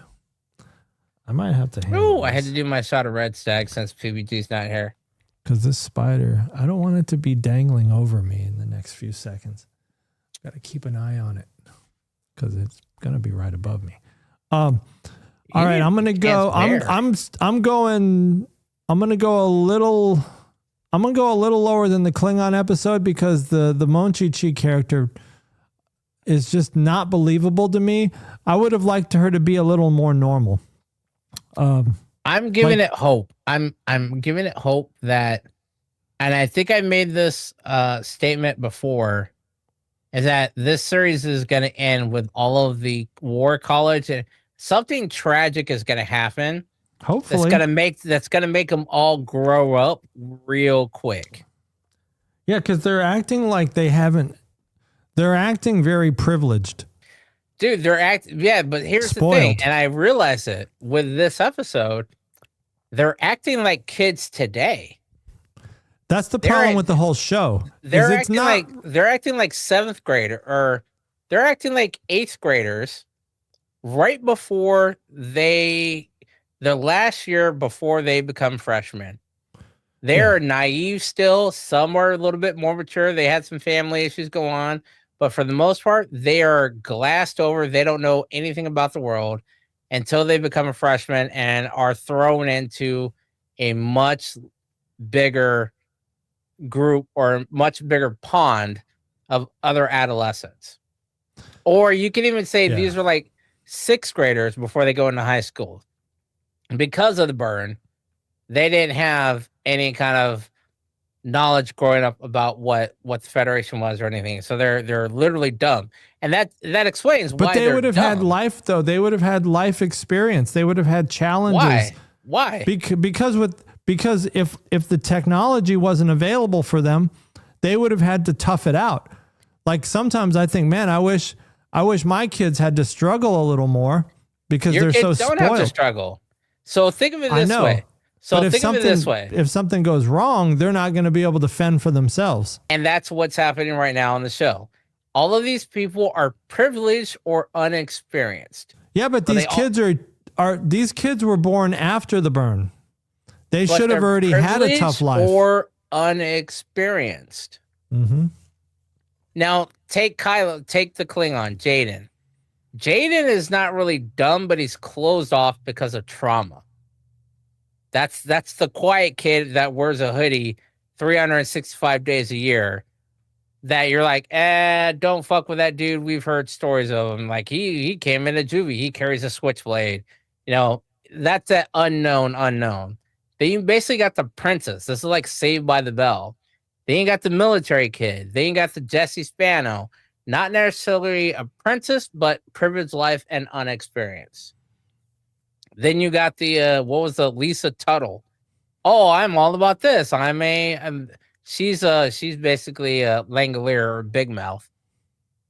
I might have to handle Oh, I had to do my shot of red stag since PBG's not here. because this spider, I don't want it to be dangling over me in the next few seconds. Got to keep an eye on it because it's going to be right above me. All right, I'm going to go. I'm going to go a little lower than the Klingon episode because the Monchi-Chi character is just not believable to me. I would have liked her to be a little more normal. I'm giving it hope. I'm giving it hope that, and I think I made this statement before, is that this series is going to end with all of the war college and something tragic is going to happen. Hopefully, that's gonna make them all grow up real quick. Yeah, because they're acting like they haven't. They're acting very privileged. Dude, yeah, but here's the thing, and I realize it with this episode, they're acting like kids today. That's the problem with the whole show. They're acting like seventh grader, or they're acting like eighth graders right before the last year before they become freshmen. They're naive still. Some are a little bit more mature. They had some family issues go on. But for the most part, they are glassed over. They don't know anything about the world until they become a freshman and are thrown into a much bigger group or a much bigger pond of other adolescents. Or you can even say these are like sixth graders before they go into high school. Because of the burn, they didn't have any kind of knowledge growing up about what the Federation was or anything. So they're literally dumb. And that explains why they would have had life, though. They would have had life experience. They would have had challenges. Why? Because if the technology wasn't available for them, they would have had to tough it out. Like sometimes I think, man, I wish my kids had to struggle a little more because they're so spoiled. Don't have to struggle. So think of it this way. So think of it this way. If something goes wrong, they're not going to be able to fend for themselves. And that's what's happening right now on the show. All of these people are privileged or unexperienced. Yeah, but these kids were born after the burn. They should have already had a tough life. Or unexperienced. Mm-hmm. Now take the Klingon, Jaden. Jaden is not really dumb, but he's closed off because of trauma. That's the quiet kid that wears a hoodie 365 days a year that you're like, don't fuck with that dude. We've heard stories of him. Like he came in a juvie. He carries a switchblade. You know, that's that unknown. Then you basically got the princess. This is like Saved by the Bell. Then you got the military kid. Then you got the Jesse Spano. Not necessarily a princess, but privileged life and unexperienced. Then you got the Lisa Tuttle. Oh, I'm all about this. She's basically a Langolier or Big Mouth.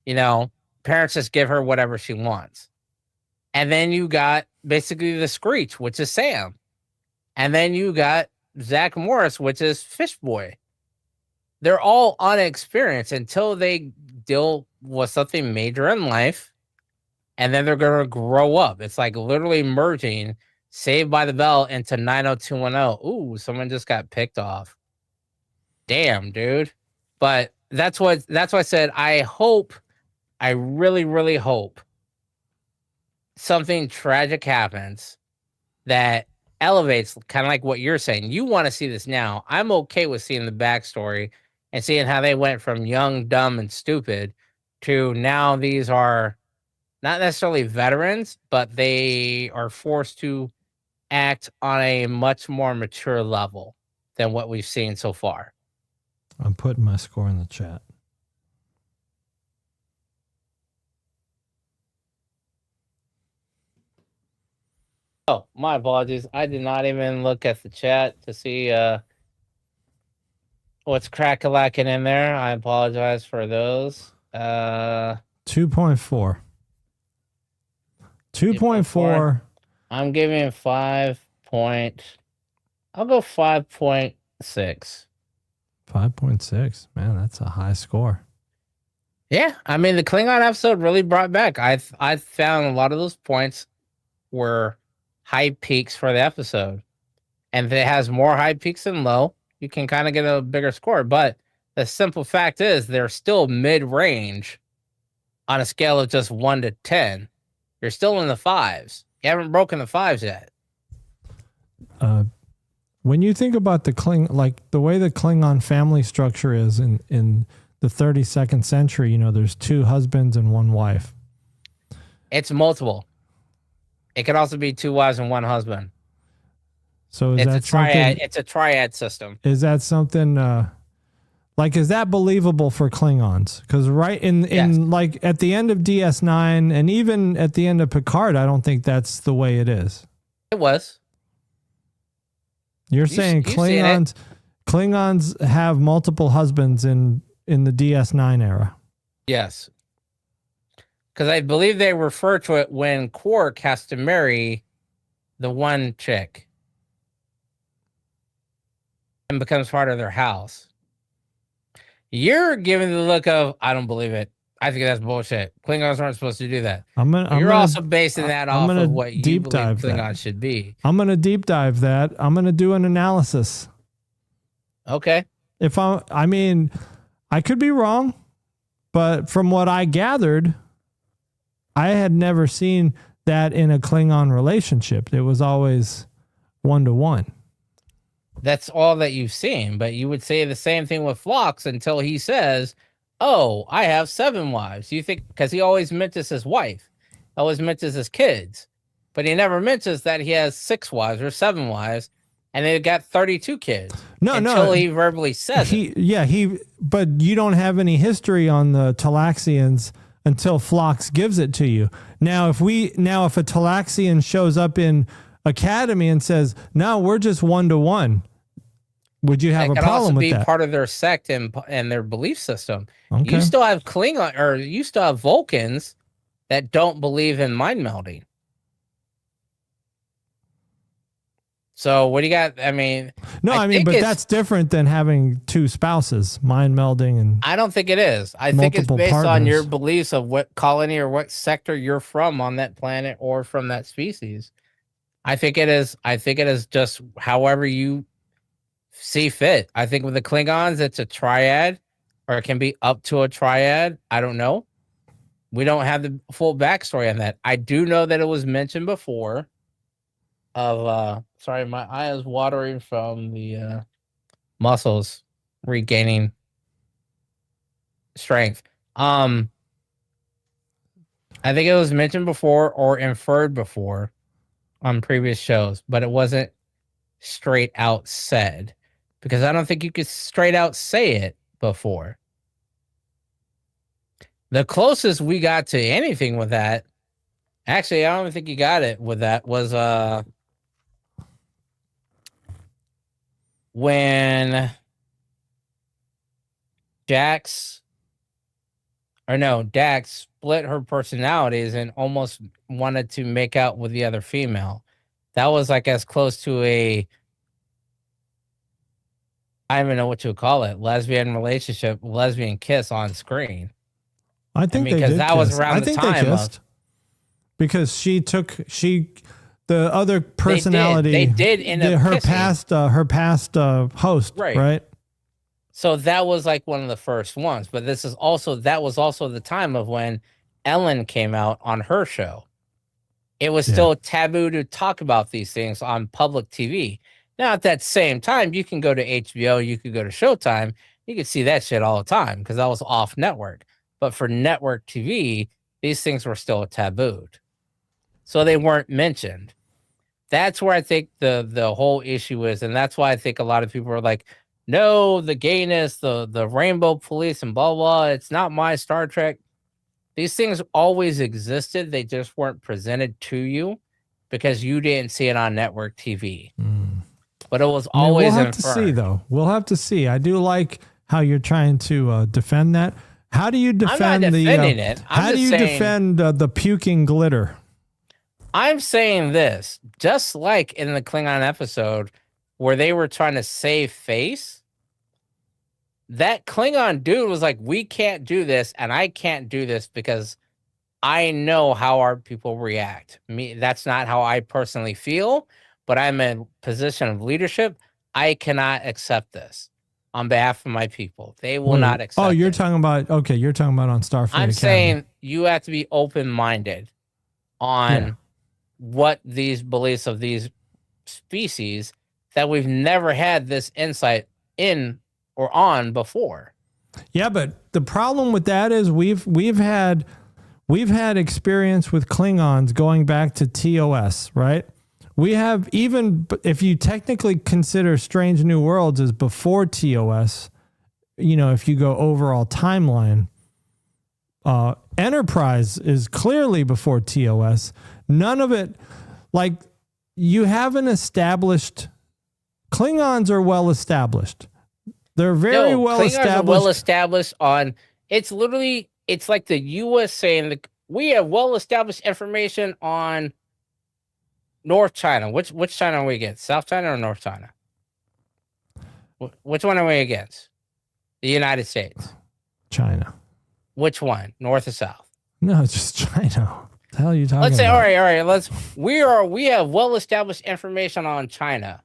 You know, parents just give her whatever she wants. And then you got basically the Screech, which is Sam. And then you got Zach Morris, which is Fish Boy. They're all unexperienced until they deal with something major in life. And then they're going to grow up. It's like literally merging Saved by the Bell into 90210. Ooh, someone just got picked off. Damn, dude. But that's why I said I really, really hope something tragic happens that elevates, kind of like what you're saying. You want to see this now. I'm okay with seeing the backstory and seeing how they went from young, dumb, and stupid to now these are not necessarily veterans, but they are forced to act on a much more mature level than what we've seen so far. I'm putting my score in the chat. Oh, my apologies. I did not even look at the chat to see what's crack-a-lacking in there. I apologize for those. 2.4. 2.4. I'm giving 5. I'll go 5.6. 5.6. Man, that's a high score. Yeah, I mean the Klingon episode really brought back. I found a lot of those points were high peaks for the episode, and if it has more high peaks than low, you can kind of get a bigger score. But the simple fact is, they're still mid range on a scale of just 1 to 10. You're still in the fives. You haven't broken the fives yet. When you think about the way the Klingon family structure is in the 32nd century, there's 2 husbands and 1 wife. It's multiple. It could also be 2 wives and 1 husband. So it's a triad. It's a triad system. Is that something is that believable for Klingons? Because yes. At the end of DS9 and even at the end of Picard, I don't think that's the way it is. It was. You're saying Klingons have multiple husbands in the DS9 era? Yes. Because I believe they refer to it when Quark has to marry the one chick and becomes part of their house. You're giving the look of, I don't believe it. I think that's bullshit. Klingons aren't supposed to do that. You're also basing that off of what you believe Klingons should be. I'm going to deep dive that. I'm going to do an analysis. Okay. I could be wrong, but from what I gathered, I had never seen that in a Klingon relationship. It was always 1-to-1. That's all that you've seen, but you would say the same thing with Phlox until he says, "Oh, I have 7 wives." You think, because he always mentions his wife, always mentions his kids, but he never mentions that he has 6 wives or 7 wives, and they've got 32 kids. Until he verbally says it. But you don't have any history on the Talaxians until Phlox gives it to you. Now, if a Talaxian shows up in Academy and says, "No, we're just 1-to-1," would you have a problem with that? It could also be part of their sect and their belief system. Okay. You still have you still have Vulcans that don't believe in mind melding. So what do you got? But that's different than having 2 spouses, mind melding, and I don't think it is. I think it's based on your beliefs of what colony or what sector you're from on that planet or from that species. I think it is just however you see fit. I think with the Klingons, it's a triad, or it can be up to a triad. I don't know. We don't have the full backstory on that. I do know that it was mentioned before of, sorry, my eye is watering from the muscles regaining strength. I think it was mentioned before or inferred before on previous shows, but it wasn't straight out said, because I don't think you could straight out say it before. The closest we got to anything with that, actually, I don't even think you got it with that, was when Dax split her personalities and almost wanted to make out with the other female. That was like as close to I don't even know what you would call it, lesbian relationship, lesbian kiss on screen. I think because that was around the time because the other personality they did end up her kissing. her past host, right? So that was like one of the first ones, but that was also the time of when Ellen came out on her show. It was still taboo to talk about these things on public TV. Now, at that same time, you can go to HBO, you could go to Showtime, you could see that shit all the time because that was off network. But for network TV, these things were still tabooed. So they weren't mentioned. That's where I think the whole issue is. And that's why I think a lot of people are like, no, the gayness, the rainbow police and blah, blah, it's not my Star Trek. These things always existed. They just weren't presented to you because you didn't see it on network TV. But it was always we'll have to see, though. We'll have to see. I do like how you're trying to defend that. How do you defend defend the puking glitter? I'm saying this, just like in the Klingon episode where they were trying to save face, that Klingon dude was like, we can't do this, and I can't do this because I know how our people react. That's not how I personally feel, but I'm in a position of leadership. I cannot accept this on behalf of my people. They will not accept it. You're talking about on Starfleet Academy. I'm saying you have to be open-minded on what these beliefs of these species that we've never had this insight in or on before. Yeah, but the problem with that is we've had experience with Klingons going back to TOS, right? We have, even if you technically consider Strange New Worlds as before TOS, if you go overall timeline, Enterprise is clearly before TOS. None of it, like, you haven't established. Klingons are well established. They're very well established. Are well established on. It's like the U.S. saying we have well established information on North China. Which China are we against? South China or North China? Which one are we against? The United States. China. Which one? North or South? No, it's just China. What the hell are you talking about? Let's say, all right. We have well established information on China,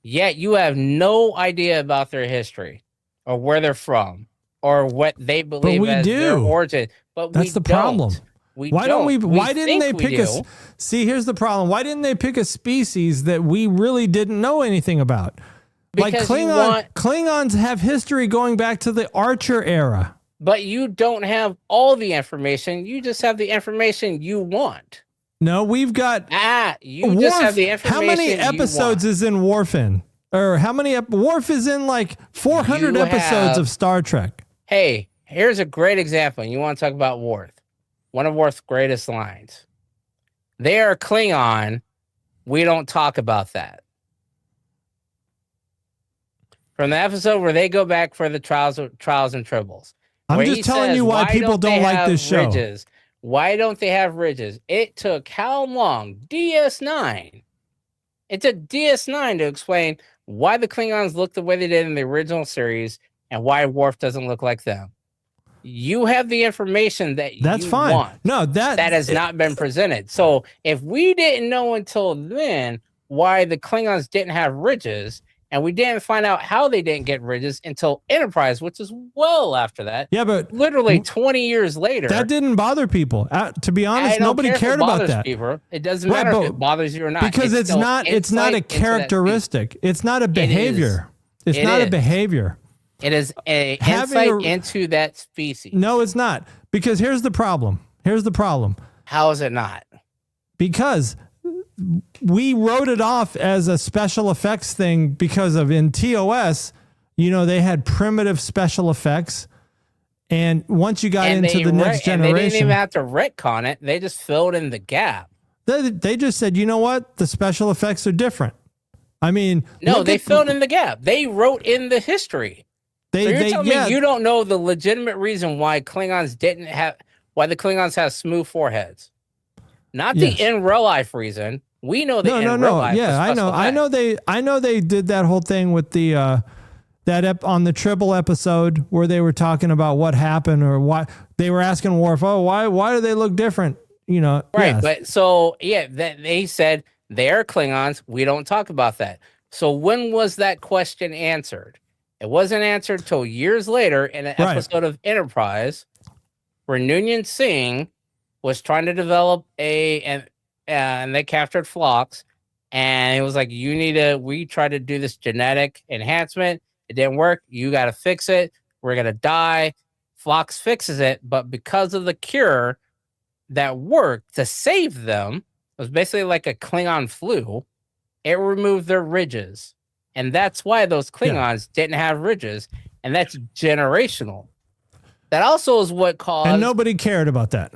yet you have no idea about their history or where they're from or what they believe as their origin. But that's the problem. Why didn't they pick us? See, here's the problem. Why didn't they pick a species that we really didn't know anything about? Because like Klingons have history going back to the Archer era. But you don't have all the information. You just have the information you want. No, we've got you just have the information. How many episodes is in Worf in? Or how many Worf is in, like 400 episodes of Star Trek? Hey, here's a great example. You want to talk about Worf? One of Worf's greatest lines. They are Klingon. We don't talk about that. From the episode where they go back for the trials and tribbles. I'm just telling you why people don't like this show. Ridges? Why don't they have ridges? It took how long? DS9. It took DS9 to explain why the Klingons look the way they did in the original series and why Worf doesn't look like them. You have the information that you want. No, that has not been presented. So if we didn't know until then why the Klingons didn't have ridges, and we didn't find out how they didn't get ridges until Enterprise, which is well after that. Yeah, but literally 20 years later. That didn't bother people. To be honest, nobody cared about that. People. It doesn't matter if it bothers you or not. Because it's not a characteristic. It's not a behavior. It's not a behavior. It is an insight into that species. No, it's not. Because here's the problem. How is it not? Because we wrote it off as a special effects thing because of in TOS, they had primitive special effects. And once you got into the next generation, they didn't even have to retcon it. They just filled in the gap. They just said, you know what? The special effects are different. I mean, no, they filled in the gap. They wrote in the history. So you're telling me you don't know the legitimate reason why the Klingons have smooth foreheads. Not the in real life reason. We know the in real life. Yeah, I know. I know they did that whole thing with the on the Tribble episode where they were talking about what happened or why they were asking Worf, why do they look different? Right. Yes. But so they said they're Klingons. We don't talk about that. So when was that question answered? It wasn't answered till years later in an episode of Enterprise where Noonien Singh was trying to develop and they captured Phlox, and it was like, we tried to do this genetic enhancement. It didn't work. You got to fix it. We're going to die. Phlox fixes it. But because of the cure that worked to save them, it was basically like a Klingon flu. It removed their ridges. And that's why those Klingons didn't have ridges. And that's generational. That also is what caused... And nobody cared about that.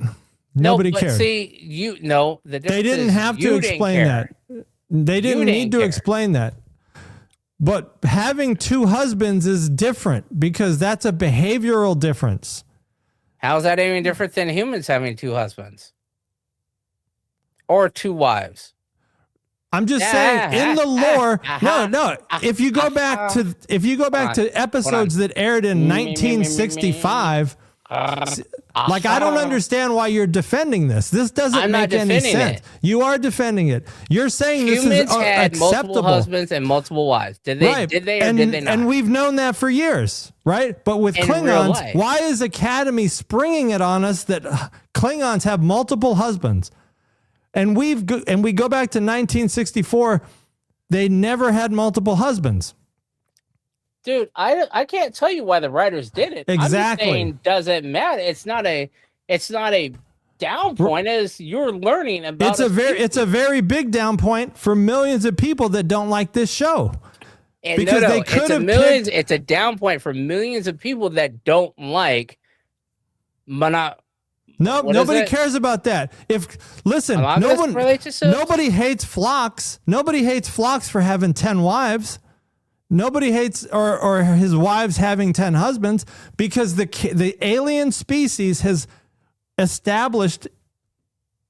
Nobody cared. See, the they didn't have to explain that. They didn't need to explain that. But having two husbands is different because that's a behavioral difference. How's that any different than humans having two husbands? Or two wives? I'm just saying in the lore. No. If you go back to episodes that aired in 1965, like I don't understand why you're defending this. This doesn't make any sense. You are defending it. You're saying Humans this is had acceptable. multiple husbands and multiple wives. Did they? Right. Did they? Or and, did they not? And we've known that for years, right? But with In real Klingons, life. why is Academy springing it on us that Klingons have multiple husbands? And we go back to 1964. They never had multiple husbands. Dude, I can't tell you why the writers did it. Exactly. I'm just saying, doesn't matter. It's not a down point. As you're learning about. It's a very big down point for millions of people that don't like this show. And because they could have millions. It's a down point for millions of people that don't like nobody cares about that. Nobody hates Phlox. Nobody hates Phlox for having 10 wives. Nobody hates or his wives having 10 husbands because the alien species has established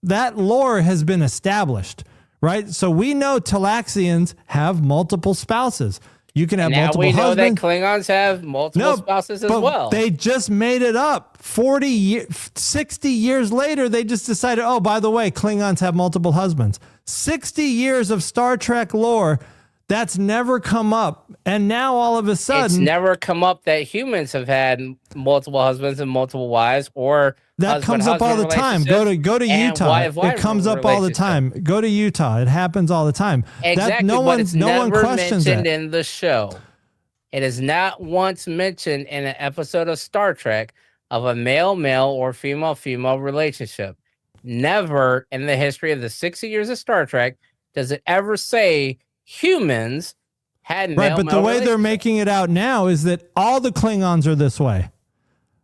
that lore has been established, right? So we know Talaxians have multiple spouses. You can have multiple husbands. Now we know that Klingons have multiple spouses as well. They just made it up. 60 years later, they just decided, oh, by the way, Klingons have multiple husbands. 60 years of Star Trek lore, that's never come up. And now all of a sudden... It's never come up that humans have had multiple husbands and multiple wives or... That comes up all the time. Go to Utah. It comes up all the time. Go to Utah. It happens all the time. Exactly. No one questions mentioned that. in the show. It is not once mentioned in an episode of Star Trek of a male-male or female-female relationship. Never in the history of the 60 years of Star Trek does it ever say humans had male-male Right, but the way they're making it out now is that all the Klingons are this way.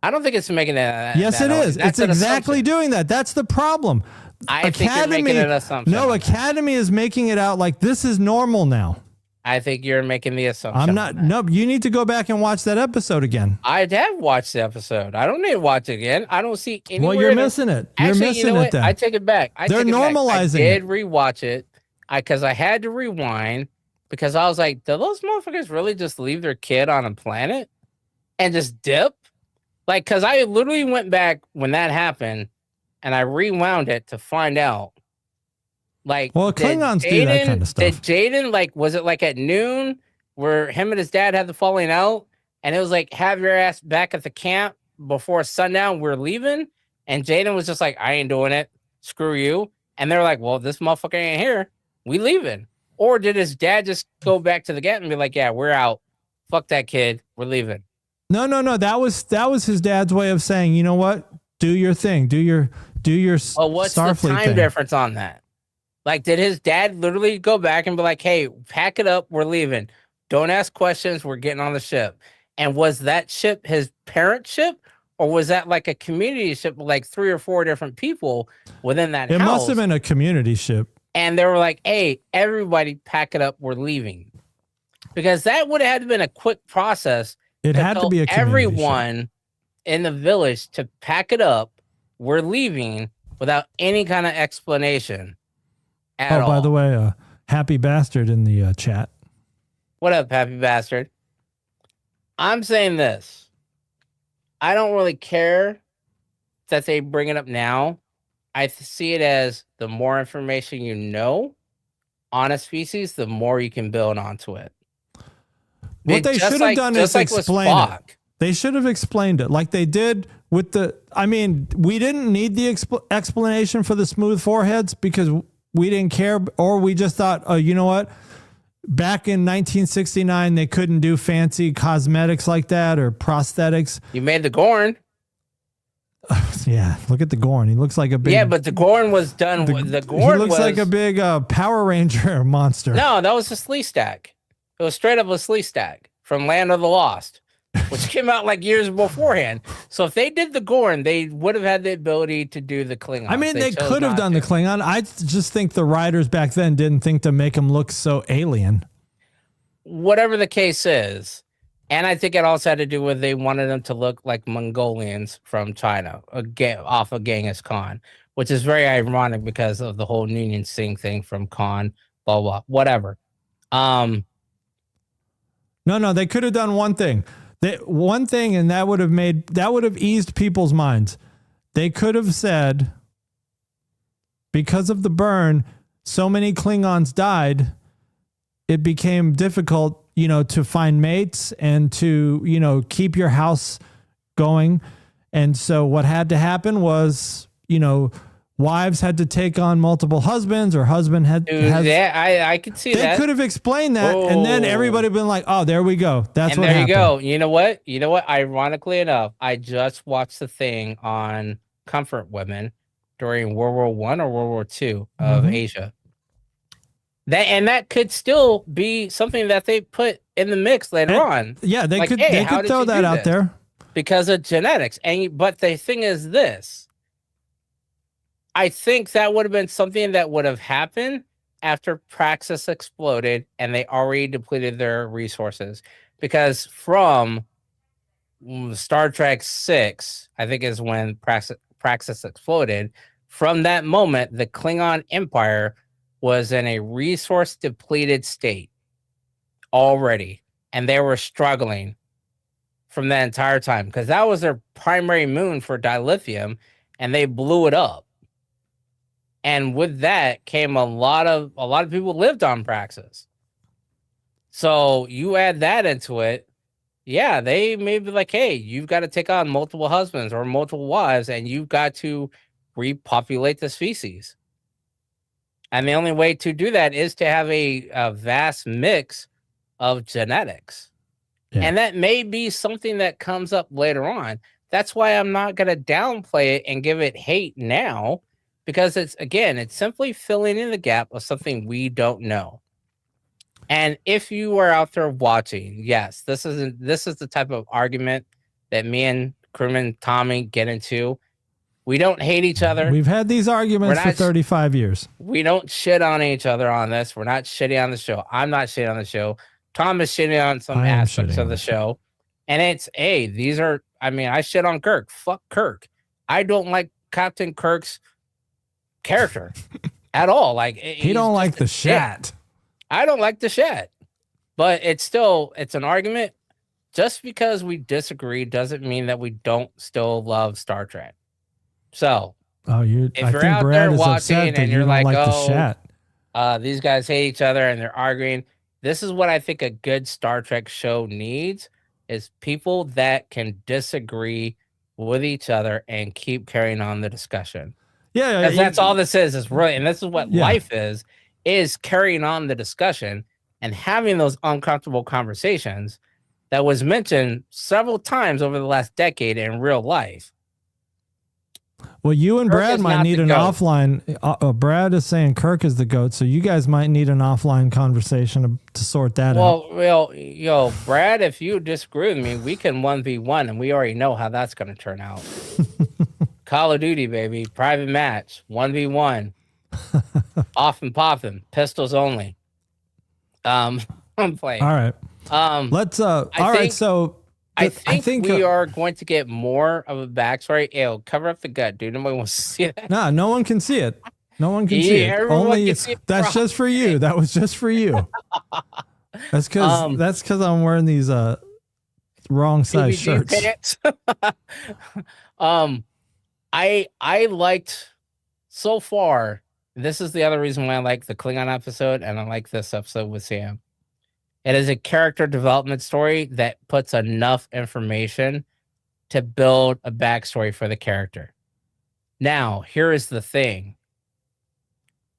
I don't think it's making it. Yes, it is. It's exactly doing that. That's the problem. I think you're making an assumption. No, Academy is making it out like this is normal now. I think you're making the assumption. I'm not. No, you need to go back and watch that episode again. I have watched the episode. I don't need to watch it again. I don't see anywhere. Well, you're missing it. You're missing it then. I take it back. They're normalizing it. I did rewatch it because I had to rewind because I was like, do those motherfuckers really just leave their kid on a planet and just dip? Like, because I literally went back when that happened and I rewound it to find out. Like, well, Klingons do that kind of stuff. Did Jaden, like, was it like at noon where him and his dad had the falling out? And it was like, have your ass back at the camp before sundown. We're leaving. And Jaden was just like, I ain't doing it. Screw you. And they're like, well, this motherfucker ain't here. We leaving. Or did his dad just go back to the gate and be like, yeah, we're out. Fuck that kid. We're leaving. No. That was his dad's way of saying, you know what? Do your thing. Do your well, what's Starfleet the time thing. difference on that? Like, did his dad literally go back and be like, hey, pack it up. We're leaving. Don't ask questions. We're getting on the ship. And was that ship his parent ship? Or was that like a community ship with like 3 or 4 different people within that house? It must have been a community ship. And they were like, hey, everybody pack it up. We're leaving. Because that would have had to been a quick process. It had to be a community everyone ship. In the village to pack it up. We're leaving without any kind of explanation at all. By the way, Happy Bastard in the chat. What up, Happy Bastard? I'm saying this. I don't really care that they bring it up now. I see it as the more information you know on a species, the more you can build onto it. What they should have done is explain it. They should have explained it like they did with the... I mean, we didn't need the explanation for the smooth foreheads because we didn't care, or we just thought, oh, you know what? Back in 1969, they couldn't do fancy cosmetics like that or prosthetics. You made the Gorn. Yeah, look at the Gorn. He looks like a big... Yeah, but the Gorn was done... The Gorn He looks like a big Power Ranger monster. No, that was a Slee stack. It was straight up a Slee stack from Land of the Lost, which came out like years beforehand. So if they did the Gorn, they would have had the ability to do the Klingon. I mean, they could have done the Klingon. I just think the writers back then didn't think to make him look so alien. Whatever the case is. And I think it also had to do with they wanted them to look like Mongolians from China, off of Genghis Khan, which is very ironic because of the whole Noonien Singh thing from Khan blah blah, whatever. No, they could have done one thing. And that would have eased people's minds. They could have said, because of the burn, so many Klingons died, it became difficult, to find mates and to, keep your house going. And so what had to happen was, wives had to take on multiple husbands, or husband had. I could see that. They could have explained that, and then everybody been like, "Oh, there we go. That's what happened." There you go. You know what? Ironically enough, I just watched the thing on comfort women during World War I or World War II of Asia. That could still be something that they put in the mix later on. Yeah, they could throw that out there because of genetics. But the thing is this. I think that would have been something that would have happened after Praxis exploded and they already depleted their resources. Because from Star Trek 6, I think is when Praxis exploded. From that moment, the Klingon Empire was in a resource depleted state already. And they were struggling from that entire time because that was their primary moon for dilithium, and they blew it up. And with that came a lot of people lived on Praxis. So you add that into it, yeah, they may be like, hey, you've got to take on multiple husbands or multiple wives, and you've got to repopulate the species. And the only way to do that is to have a vast mix of genetics. Yeah. And that may be something that comes up later on. That's why I'm not going to downplay it and give it hate now, because it's simply filling in the gap of something we don't know. And if you are out there watching, yes, this is the type of argument that me and Crewman Tommy get into. We don't hate each other. We've had these arguments for 35 years. We don't shit on each other on this. We're not shitting on the show. I'm not shitting on the show. Tom is shitting on some aspects of the show. And it's, I shit on Kirk. Fuck Kirk. I don't like Captain Kirk's character at all. Like, he don't like the shat. I don't like the shat. But it's an argument. Just because we disagree doesn't mean that we don't still love Star Trek. So, I think out Brad there is watching upset that and you you're don't like, the shat. These guys hate each other and they're arguing, this is what I think a good Star Trek show needs, is people that can disagree with each other and keep carrying on the discussion. Yeah, that's all this is really, and this is what life is carrying on the discussion and having those uncomfortable conversations that was mentioned several times over the last decade in real life. Well, you and Brad might need an offline. Brad is saying Kirk is the GOAT, so you guys might need an offline conversation to sort that out. Well, Brad, if you disagree with me, we can 1v1, and we already know how that's going to turn out. Call of Duty, baby. Private match. 1v1. Off and popping. Pistols only. I'm playing. All right. Let's. I think we are going to get more of a backstory. Ew, cover up the gut, dude. Nobody wants to see that. Nah, no one can see it. No one can see it. Only that's just for you. That was just for you. That's because I'm wearing these wrong size shirts. Pants. I liked so far. This is the other reason why I like the Klingon episode, and I like this episode with Sam. It is a character development story that puts enough information to build a backstory for the character. Now, here is the thing.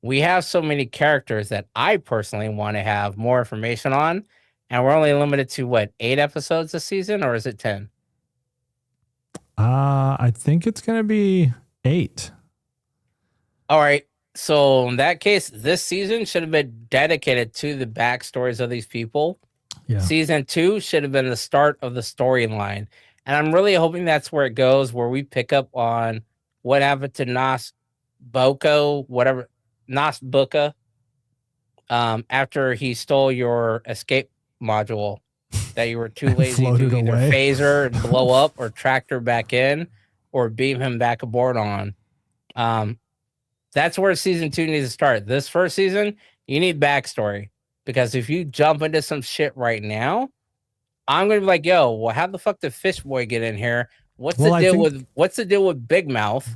We have so many characters that I personally want to have more information on, and we're only limited to, 8 episodes this season, or is it 10? I think it's going to be 8. All right. So in that case, this season should have been dedicated to the backstories of these people. Yeah. Season 2 should have been the start of the storyline. And I'm really hoping that's where it goes, where we pick up on what happened to Nas Buka, after he stole your escape module that you were too lazy to either phaser and blow up or tractor back in or beam him back aboard on. That's where season 2 needs to start. This first season You need backstory, because if you jump into some shit right now, I'm gonna be like, yo, well, how the fuck did Fish Boy get in here? What's the deal with Big Mouth?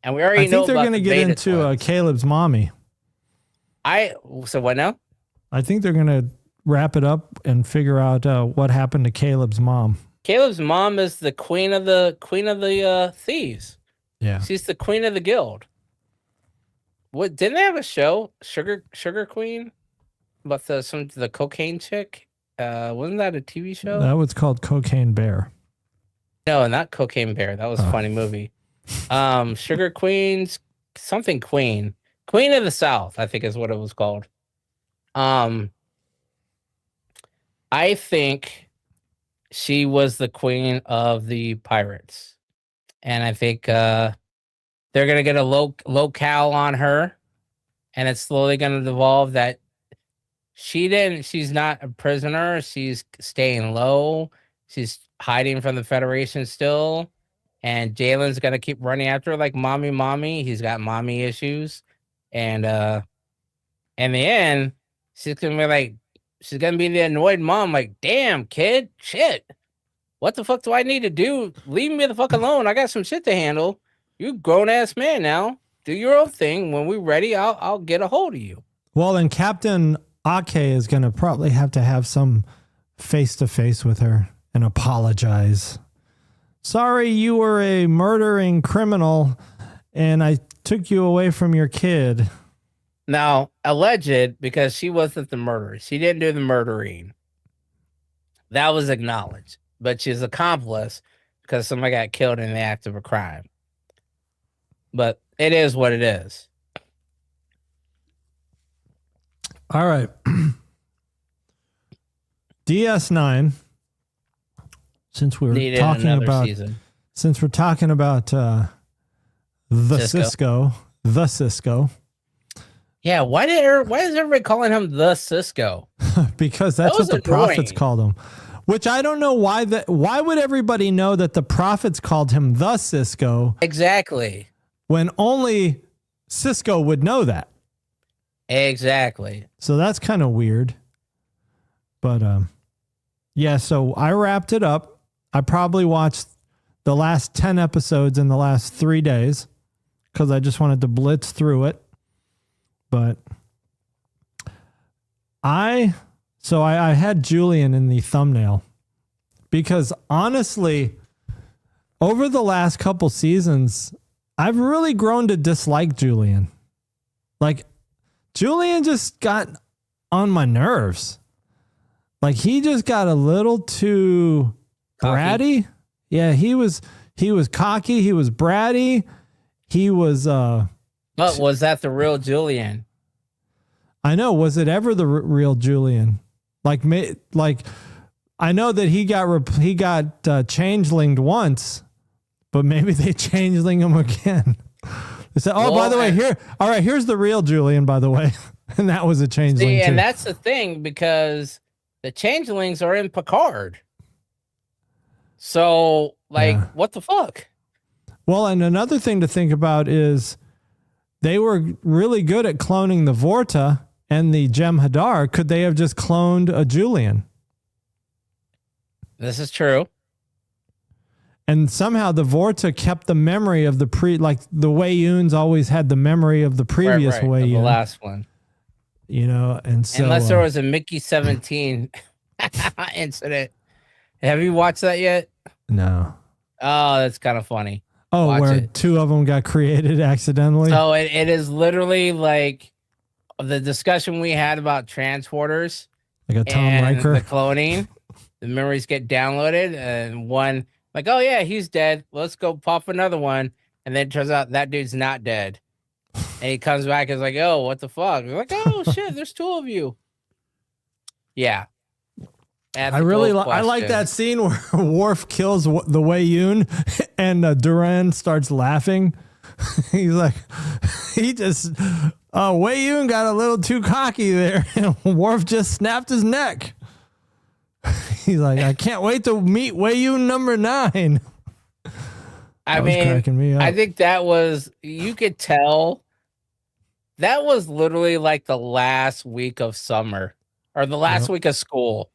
And we already know they're about gonna the get beta into twins. Caleb's mommy. So what now? I think they're gonna wrap it up and figure out what happened to Caleb's mom. Caleb's mom is the queen of the thieves. Yeah, She's the queen of the guild. What, didn't they have a show, Sugar Queen, about the cocaine chick? Wasn't that a TV show? that was called Cocaine Bear. No, not Cocaine Bear. That was a funny movie. Sugar Queen's something Queen of the South, I think is what it was called. I think she was the queen of the pirates, and I think they're gonna get a locale on her, and it's slowly gonna devolve that she's not a prisoner. She's staying low. She's hiding from the Federation still. And Jalen's gonna keep running after her like mommy. He's got mommy issues. And in the end, she's gonna be the annoyed mom, like, damn kid, shit. What the fuck do I need to do? Leave me the fuck alone. I got some shit to handle. You grown ass man now. Do your own thing. When we're ready, I'll get a hold of you. Well, and Captain Ake is going to probably have to have some face-to-face with her and apologize. Sorry, you were a murdering criminal and I took you away from your kid. Now, alleged, because she wasn't the murderer. She didn't do the murdering. That was acknowledged. But she's accomplice because somebody got killed in the act of a crime. But it is what it is. All right. DS9. Since we're talking about season. Since we're talking about the Cisco. Yeah, why is everybody calling him the Cisco? Because that's what the prophets called him. Which I don't know why why would everybody know that the prophets called him the Cisco? Exactly. When only Cisco would know that. Exactly. So that's kind of weird. But yeah, so I wrapped it up. I probably watched the last 10 episodes in the last 3 days because I just wanted to blitz through it. But I had Julian in the thumbnail because honestly, over the last couple seasons, I've really grown to dislike Julian. Like, Julian just got on my nerves. Like, he just got a little too bratty. Yeah, he was cocky. He was bratty. He was. But was that the real Julian? I know. Was it ever the real Julian? Like I know that he got changelinged once, but maybe they changeling him again. They said, "Oh, well, by the way, here's the real Julian, by the way," and that was a changeling. See, and that's the thing because the changelings are in Picard. So, what the fuck? Well, and another thing to think about is they were really good at cloning the Vorta and the Jem'Hadar. Could they have just cloned a Julian? This is true. And somehow the Vorta kept the memory of the the Weyuns always had the memory of the previous Weyun. The last one. You know, and so unless there was a Mickey 17 incident. Have you watched that yet? No. Oh, that's kind of funny. Oh, watch where it. 2 of them got created accidentally? So it is literally like the discussion we had about transporters. Like a Tom Riker. The cloning. The memories get downloaded and one, like, oh yeah, he's dead. Let's go pop another one. And then it turns out that dude's not dead. And he comes back and is like, oh, what the fuck? We're like, oh shit, there's 2 of you. Yeah. I really I like that scene where Worf kills the Weyun and Duran starts laughing. He's like, Weyun got a little too cocky there, and Worf just snapped his neck. He's like, I can't wait to meet Weyun number 9. I mean, I think that was, you could tell that was literally like the last week of summer or the last week of school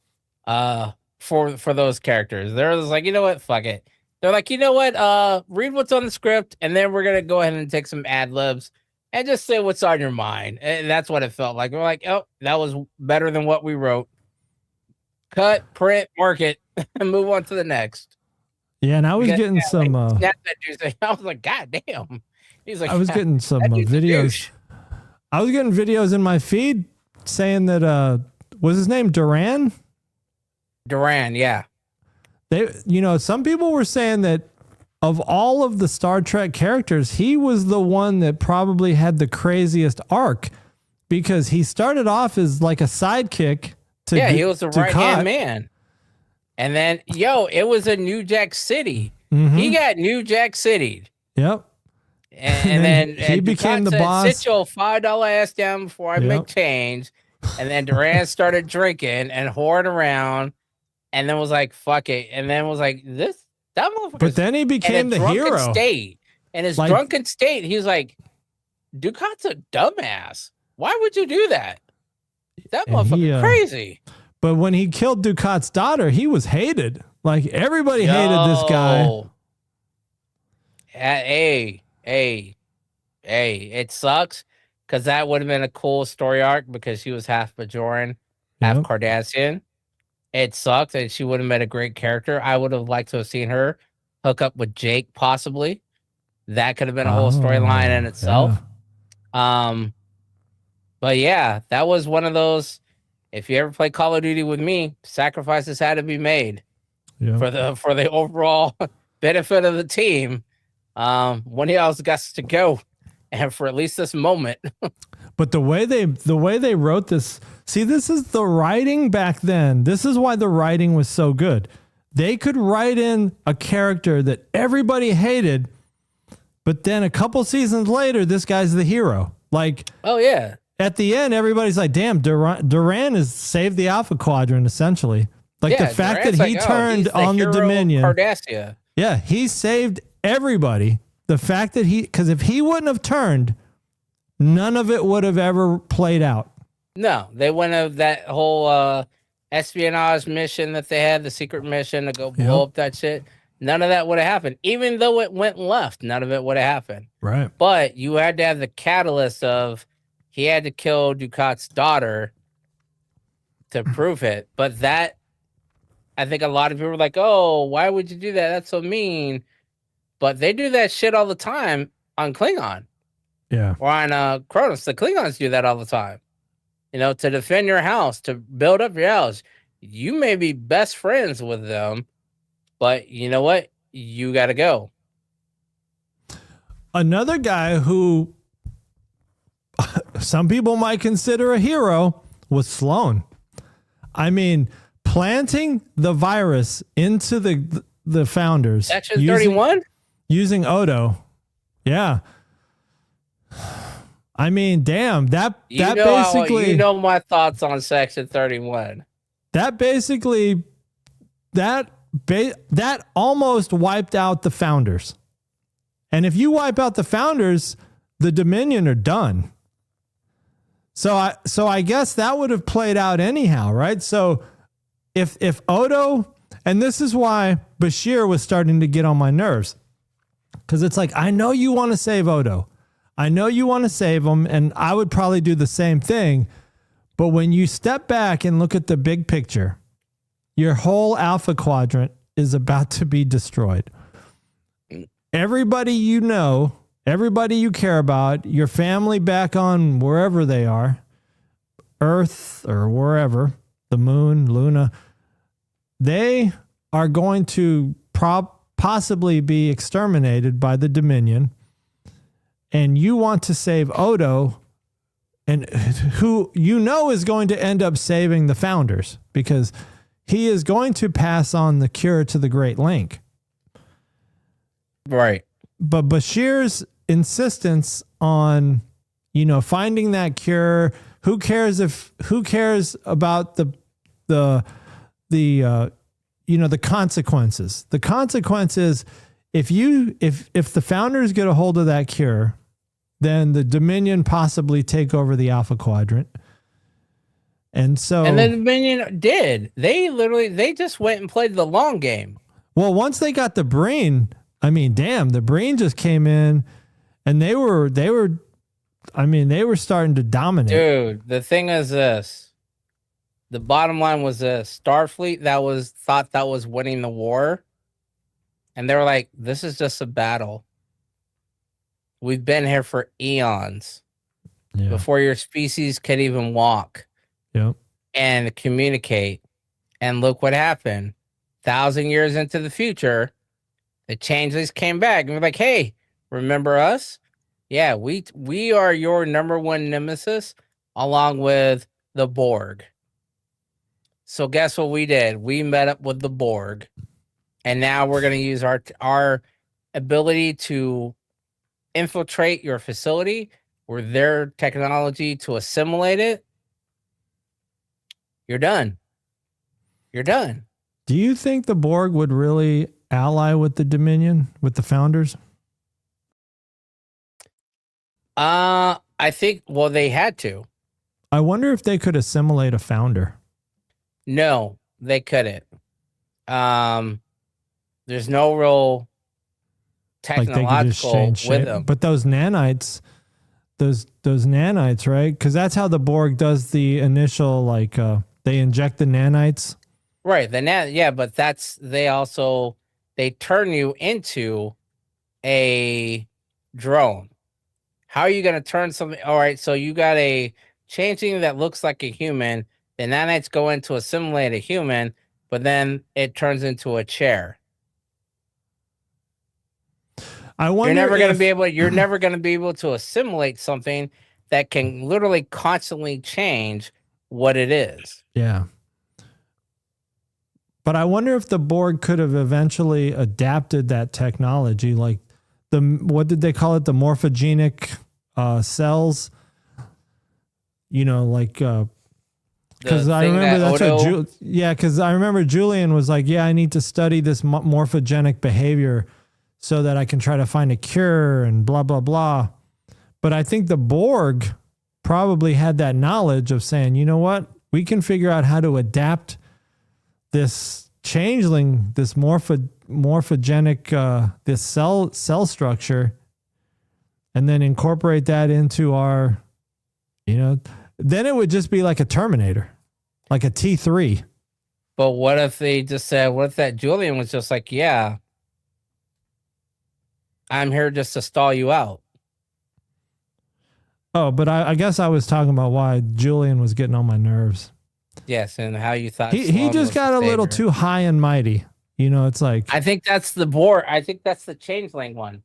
for those characters. They're just like, you know what? Fuck it. They're like, you know what? Read what's on the script, and then we're going to go ahead and take some ad libs and just say what's on your mind. And that's what it felt like. We're like, oh, that was better than what we wrote. Cut, print, mark it, and move on to the next. Yeah, and I was getting some. That I was like, God damn. He's like, I was getting some videos. I was getting videos in my feed saying that was his name Duran? Duran, yeah. They, some people were saying that of all of the Star Trek characters, he was the one that probably had the craziest arc because he started off as like a sidekick to he was the right-hand man. And then, it was a New Jack City. Mm-hmm. He got New Jack City. Yep. And then he became the boss. Sit your $5 ass down before I make change. And then Duran started drinking and whoring around, and then was like, "Fuck it," and then was like, that motherfucker." But then he became the hero. In his drunken state, he was like, "Ducat's a dumbass. Why would you do that? That motherfucker crazy." But when he killed Ducat's daughter, he was hated. Like everybody hated this guy. Hey, it sucks because that would have been a cool story arc because she was half Bajoran, half Cardassian. It sucked and she would have been a great character. I would have liked to have seen her hook up with Jake, possibly. That could have been a whole storyline in itself. Yeah. But yeah, that was one of those. If you ever play Call of Duty with me, sacrifices had to be made for the overall benefit of the team. One of y'all's got to go, and for at least this moment. But the way they wrote this, see, this is the writing back then. This is why the writing was so good. They could write in a character that everybody hated, but then a couple seasons later, this guy's the hero. Like, oh yeah. At the end, everybody's like, "Damn, Duran has saved the Alpha Quadrant." Essentially, like the fact Duran's that he turned on the Dominion. Cardassia. Yeah, he saved everybody. The fact that because if he wouldn't have turned, none of it would have ever played out. No, they wouldn't have that whole espionage mission that they had, the secret mission to go blow up that shit. None of that would have happened. Even though it went left, none of it would have happened. Right. But you had to have the catalyst of he had to kill Ducat's daughter to prove it. But that, I think a lot of people were like, oh, why would you do that? That's so mean. But they do that shit all the time on Klingon. Yeah. Or on Kronos. The Klingons do that all the time. To defend your house, to build up your house. You may be best friends with them, but you know what? You got to go. Another guy who some people might consider a hero was Sloan. I mean, planting the virus into the founders. Section 31? Using Odo. Yeah. I mean, damn, that basically... You know my thoughts on Section 31. That basically... That almost wiped out the founders. And if you wipe out the founders, the Dominion are done. So I guess that would have played out anyhow, right? So if Odo, and this is why Bashir was starting to get on my nerves, because it's like, I know you want to save Odo. I know you want to save him, and I would probably do the same thing. But when you step back and look at the big picture, your whole Alpha Quadrant is about to be destroyed. Everybody you know, everybody you care about, your family back on wherever they are, Earth or wherever, the moon, Luna, they are going to possibly be exterminated by the Dominion. And you want to save Odo, and who you know is going to end up saving the founders because he is going to pass on the cure to the Great Link. Right. But Bashir's insistence on, finding that cure, who cares about the consequences? The consequences, if the founders get a hold of that cure then the Dominion possibly take over the Alpha Quadrant. And so, And the Dominion did. They just went and played the long game. well, once they got the Breen, I mean, damn, the Breen just came in and they were starting to dominate. Dude, the thing is this. The bottom line was this. Starfleet thought that was winning the war. And they were like, this is just a battle. We've been here for eons. Yeah. Before your species could even walk. Yep. And communicate. And look what happened. 1,000 years into the future, the changelings came back and were like, hey, remember us? Yeah, we are your number one nemesis, along with the Borg. So guess what we did? We met up with the Borg, and now we're going to use our ability to infiltrate your facility with their technology to assimilate it. You're done. You're done. Do you think the Borg would really ally with the Dominion, with the founders? I think, well, they had to. I wonder if they could assimilate a founder. No, they couldn't. There's no real technological with them. But those nanites, those nanites, right? Because that's how the Borg does the initial, like, they inject the nanites. Right, but they turn you into a drone. How are you going to turn something? All right, so you got a changeling that looks like a human. The nanites go in to assimilate a human, but then it turns into a chair. I wonder you're never going to be able to assimilate something that can literally constantly change what it is. Yeah. But I wonder if the Borg could have eventually adapted that technology, like what did they call it? The morphogenic cells. You know, like because I remember because I remember Julian was like, yeah, I need to study this morphogenic behavior so that I can try to find a cure and blah blah blah. But I think the Borg probably had that knowledge of saying, you know what, we can figure out how to adapt this changeling, this morphogenic, this cell structure, and then incorporate that into our, then it would just be like a Terminator, like a T3. But what if they just said, what if that Julian was just like, yeah, I'm here just to stall you out. Oh, but I guess I was talking about why Julian was getting on my nerves. Yes, and how you thought he just got a little too high and mighty. It's like, I think that's the Borg. I think that's the changeling one.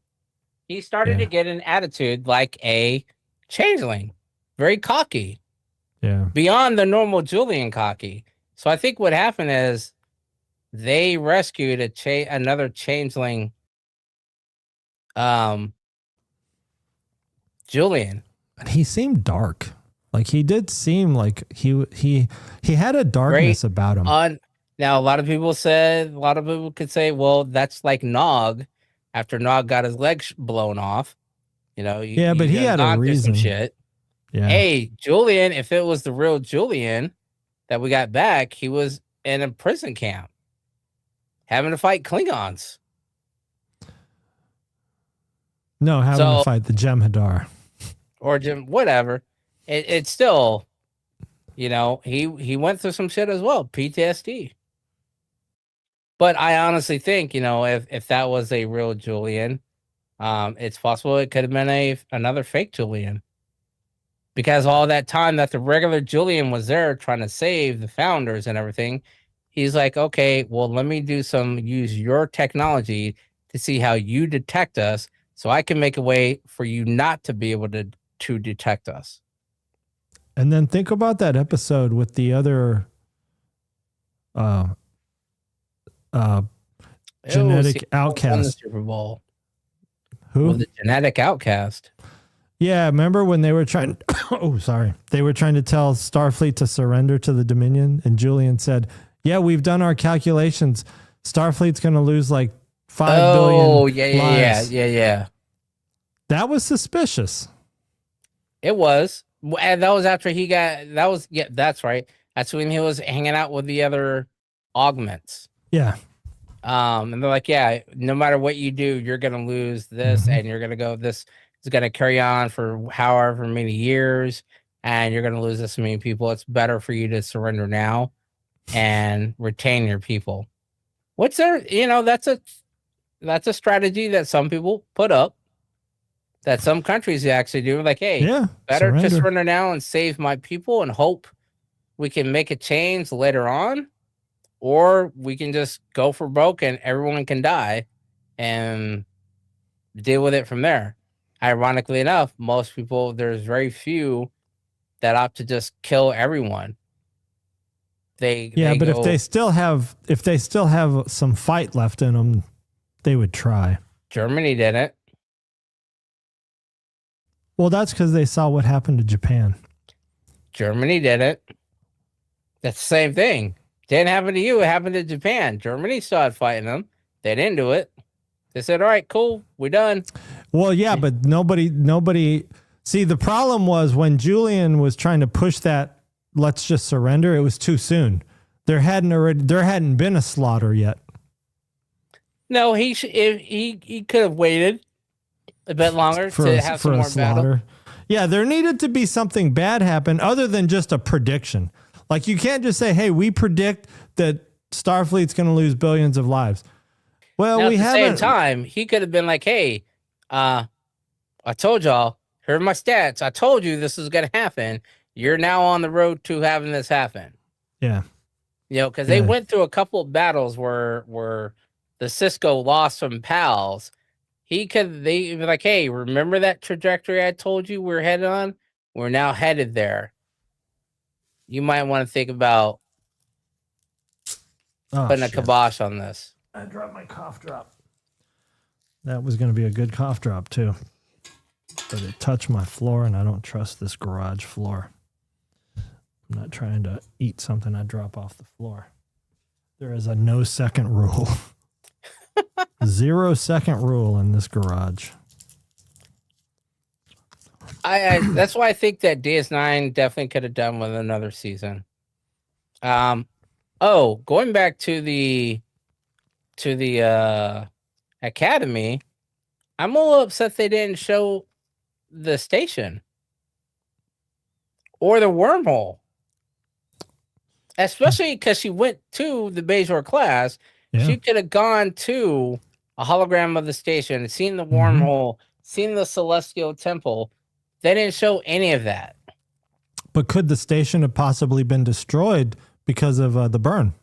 He started to get an attitude like a changeling, very cocky. Yeah, beyond the normal Julian cocky. So I think what happened is they rescued another changeling, Julian. And he seemed dark. Like he did seem like he had a darkness about him. Now a lot of people could say, well, that's like Nog after Nog got his legs blown off. But he had a reason. Shit. Yeah. Hey, Julian, if it was the real Julian that we got back, he was in a prison camp having to fight Klingons. No, having to fight the Jem'Hadar. Or whatever. It's still, he went through some shit as well, PTSD. But I honestly think, if that was a real Julian, it's possible it could have been another fake Julian. Because all that time that the regular Julian was there trying to save the founders and everything, he's like, okay, well, let me use your technology to see how you detect us so I can make a way for you not to be able to detect us. And then think about that episode with the other genetic outcast. Super Bowl. Who? Well, the genetic outcast. Yeah, remember when they were trying they were trying to tell Starfleet to surrender to the Dominion, and Julian said, yeah, we've done our calculations. Starfleet's going to lose like 5 billion lives. Yeah. That was suspicious. It was, and that was after he got. That was that's right. That's when he was hanging out with the other augments. Yeah. And they're like, yeah, no matter what you do, you're gonna lose this, and you're gonna go. This is gonna carry on for however many years, and you're gonna lose this many people. It's better for you to surrender now and retain your people. What's there? That's a strategy that some people put up. That some countries actually do. Like, hey, better to surrender now and save my people and hope we can make a change later on, or we can just go for broke and everyone can die and deal with it from there. Ironically enough, most people, there's very few that opt to just kill everyone. But if they still have some fight left in them, they would try. Germany didn't. Well, that's because they saw what happened to Japan. Germany didn't. That's the same thing. Didn't happen to you. It happened to Japan. Germany started fighting them. They didn't do it. They said, all right, cool. We're done. Well, yeah, but nobody. See, the problem was when Julian was trying to push that, let's just surrender, it was too soon. There hadn't been a slaughter yet. No, he could have waited a bit longer to have some more battle. Yeah, there needed to be something bad happen other than just a prediction. Like, you can't just say, hey, we predict that Starfleet's going to lose billions of lives. Well, now, we at the haven't. same time, he could have been like, hey, I told y'all, here are my stats. I told you this was going to happen. You're now on the road to having this happen. Yeah. Because they went through a couple of battles where the Cisco lost some pals. They be like, hey, remember that trajectory I told you we're headed on? We're now headed there. You might want to think about putting a kibosh on this. I dropped my cough drop. That was going to be a good cough drop, too. But it touched my floor, and I don't trust this garage floor. I'm not trying to eat something I drop off the floor. There is a no second rule. 0 second rule in this garage. That's why I think that DS9 definitely could have done with another season. Going back to the Academy, I'm a little upset they didn't show the station or the wormhole, especially because she went to the Bajor class. Yeah. She could have gone to a hologram of the station, seen the wormhole, seen the celestial temple. They didn't show any of that. But could the station have possibly been destroyed because of the burn?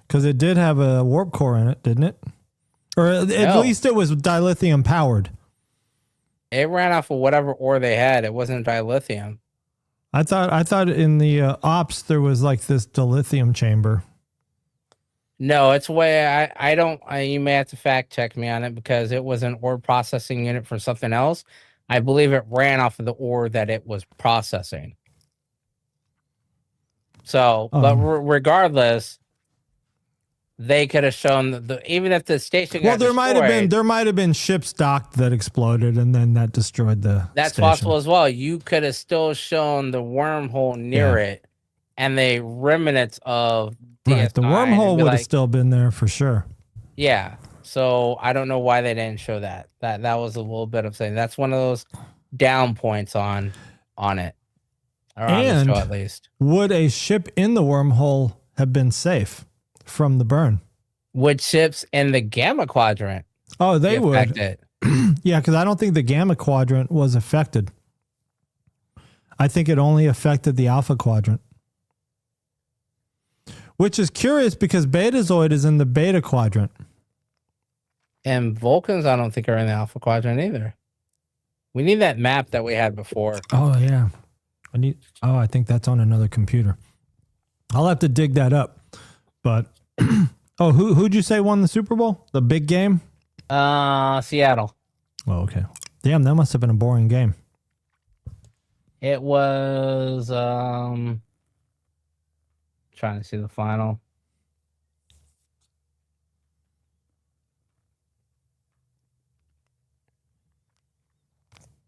Because it did have a warp core in it, didn't it? Or at least it was dilithium powered. It ran off of whatever ore they had. It wasn't dilithium. I thought in the ops there was like this dilithium chamber. No, it's way I don't. You may have to fact check me on it because it was an ore processing unit for something else. I believe it ran off of the ore that it was processing. So, but regardless, they could have shown even if the station got destroyed, there might have been ships docked that exploded and then that destroyed the That's station. Possible as well. You could have still shown the wormhole near it and the remnants of DS9. Right, the wormhole would have still been there for sure. Yeah. So I don't know why they didn't show that. That was a little bit of saying that's one of those down points on it. Or on the show at least. Would a ship in the wormhole have been safe from the burn? Would ships in the Gamma Quadrant? Oh, they would. Yeah, because I don't think the Gamma Quadrant was affected. I think it only affected the Alpha Quadrant. Which is curious because Betazoid is in the Beta Quadrant. And Vulcans, I don't think, are in the Alpha Quadrant either. We need that map that we had before. Oh, yeah. I think that's on another computer. I'll have to dig that up. But, who'd you say won the Super Bowl? The big game? Seattle. Oh, okay. Damn, that must have been a boring game. It was, trying to see the final.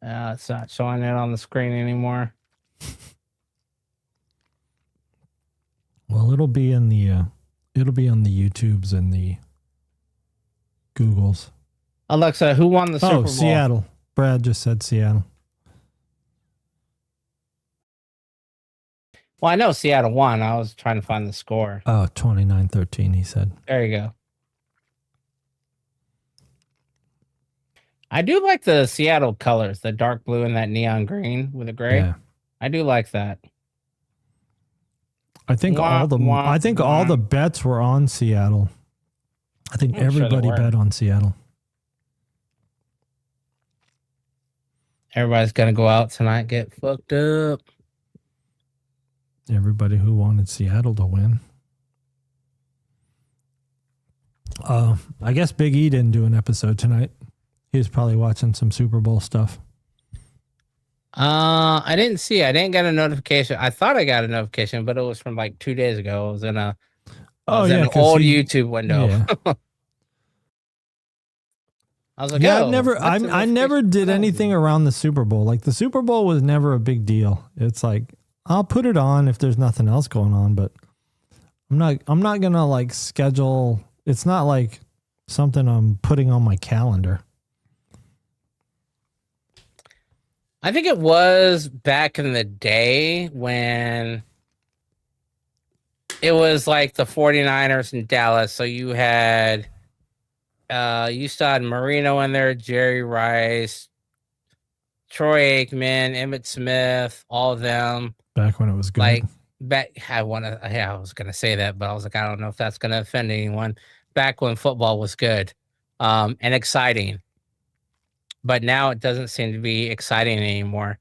It's not showing it on the screen anymore. Well, it'll be on the YouTubes and the Googles. Alexa, who won the Super Bowl? Seattle. Brad just said Seattle. Well, I know Seattle won. I was trying to find the score. Oh, 29-13, he said. There you go. I do like the Seattle colors, the dark blue and that neon green with the gray. Yeah. I do like that. I think all the bets were on Seattle. I think everybody bet on Seattle. Everybody's gonna go out tonight, get fucked up. Everybody who wanted Seattle to win. I guess Big E didn't do an episode tonight. He was probably watching some Super Bowl stuff. I didn't see. I didn't get a notification. I thought I got a notification, but it was from like 2 days ago. It was in an old YouTube window. Yeah. I was like, yeah, I never did anything around the Super Bowl. Like the Super Bowl was never a big deal. It's like I'll put it on if there's nothing else going on, but I'm not gonna like schedule. It's not like something I'm putting on my calendar. I think it was back in the day when it was like the 49ers in Dallas. So you had, you still had Marino in there, Jerry Rice, Troy Aikman, Emmitt Smith, all of them. Back when it was good. Like, I was going to say that, but I was like, I don't know if that's going to offend anyone. Back when football was good and exciting. But now it doesn't seem to be exciting anymore.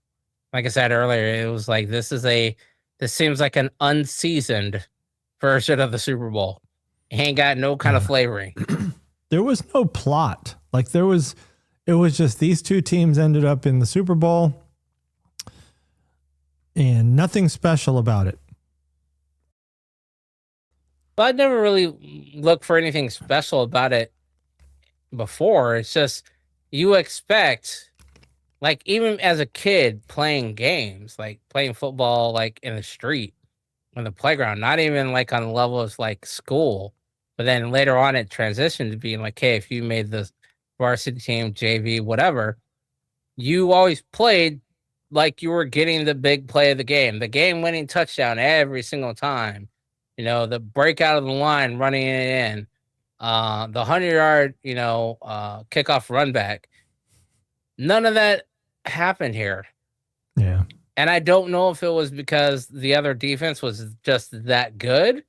Like I said earlier, it was like this seems like an unseasoned version of the Super Bowl. It ain't got no kind of flavoring. There was no plot. Like it was just these two teams ended up in the Super Bowl and nothing special about it. But I never really looked for anything special about it before. It's just you expect, like, even as a kid playing games, like playing football, like in the street, on the playground, not even like on the level of like school, but then later on it transitioned to being like, hey, if you made the varsity team, JV, whatever, you always played like you were getting the big play of the game-winning touchdown every single time. You know, the break out of the line, running it in. The 100-yard, kickoff run back. None of that happened here. Yeah. And I don't know if it was because the other defense was just that good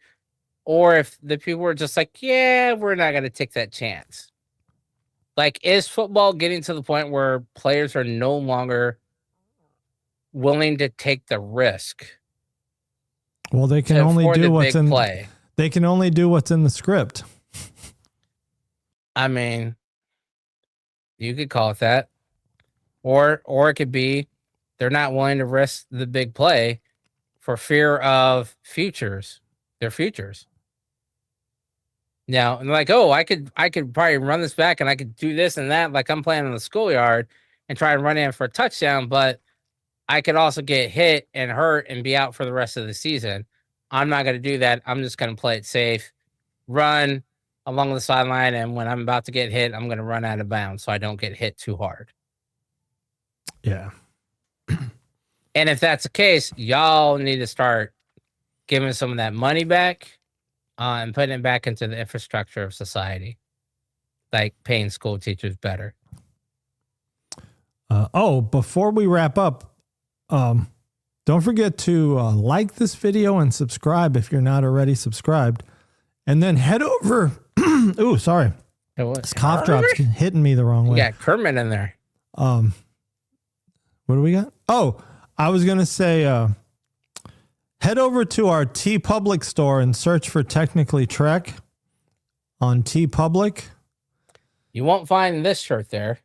or if the people were just like, yeah, we're not going to take that chance. Like, is football getting to the point where players are no longer willing to take the risk? Well, they can only do what's in play. They can only do what's in the script. I mean, you could call it that. Or it could be they're not willing to risk the big play for fear of their futures. Now, and like, oh, I could probably run this back and I could do this and that, like I'm playing in the schoolyard and try and run in for a touchdown, but I could also get hit and hurt and be out for the rest of the season. I'm not going to do that. I'm just going to play it safe, run along the sideline, and when I'm about to get hit, I'm going to run out of bounds so I don't get hit too hard. Yeah. And if that's the case, y'all need to start giving some of that money back and putting it back into the infrastructure of society, like paying school teachers better. Before we wrap up, don't forget to like this video and subscribe if you're not already subscribed. And then head over. Ooh, sorry. This cough drop's hitting me the wrong way. Yeah, Kermit in there. What do we got? Oh, I was going to say, head over to our TeePublic store and search for Technically Trek on TeePublic. You won't find this shirt there.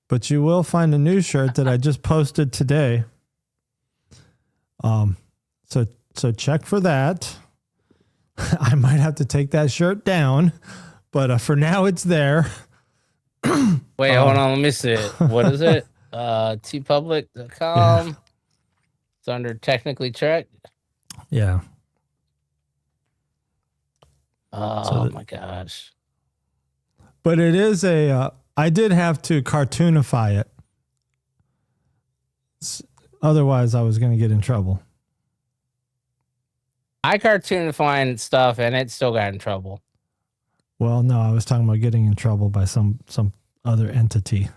But you will find a new shirt that I just posted today. So check for that. I might have to take that shirt down, but for now it's there. Wait, hold on. Let me see it. What is it? tpublic.com. Yeah. It's under technically checked. Yeah. Oh my gosh. But it is I did have to cartoonify it. Otherwise, I was going to get in trouble. I cartoonify stuff and it still got in trouble. Well, no, I was talking about getting in trouble by some other entity.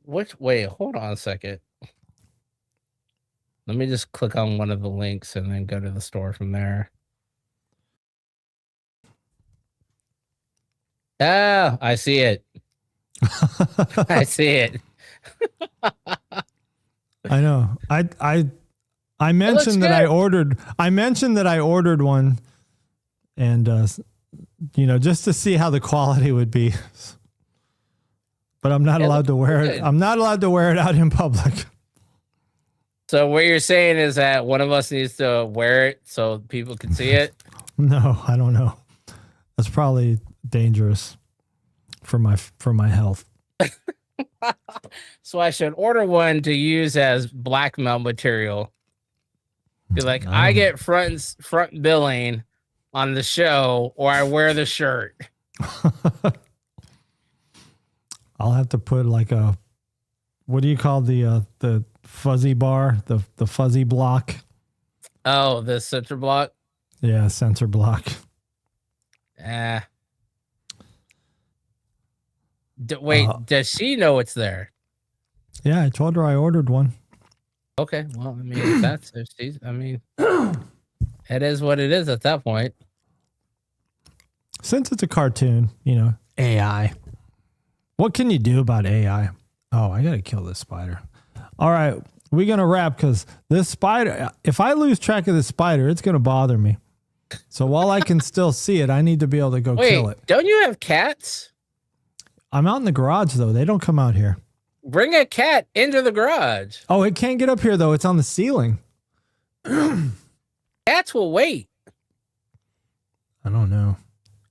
Wait, hold on a second. Let me just click on one of the links and then go to the store from there. Ah, I see it. I see it. I know. I mentioned that I mentioned that I ordered one, and just to see how the quality would be. But I'm not allowed to wear it. I'm not allowed to wear it out in public. So what you're saying is that one of us needs to wear it so people can see it? No, I don't know. That's probably dangerous for my health. So I should order one to use as blackmail material. Be like, I get front billing on the show, or I wear the shirt. I'll have to put like what do you call the fuzzy bar, the fuzzy block? Oh, the center block? Yeah, sensor block. Wait, does she know it's there? Yeah, I told her I ordered one. Okay, well, I mean, it is what it is at that point. Since it's a cartoon, AI. What can you do about AI? Oh, I gotta kill this spider. All right, we're gonna wrap because this spider, if I lose track of this spider, it's gonna bother me. So while I can still see it, I need to be able to go kill it. Don't you have cats? I'm out in the garage though. They don't come out here. Bring a cat into the garage. Oh, it can't get up here though. It's on the ceiling. Cats will wait. I don't know.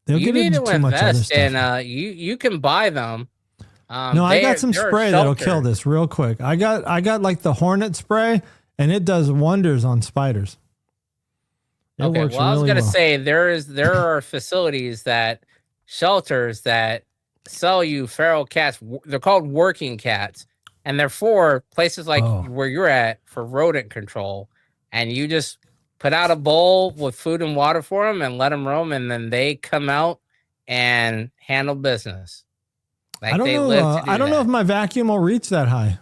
They'll You get need into to too much other invest stuff. in you can buy them. No, I got some spray that'll kill this real quick. I got like the Hornet spray, and it does wonders on spiders. It works I was really gonna well. say there are shelters that sell you feral cats. They're called working cats, and they're for places like where you're at for rodent control. And you just put out a bowl with food and water for them and let them roam, and then they come out and handle business. Like I don't know. I don't know if my vacuum will reach that high.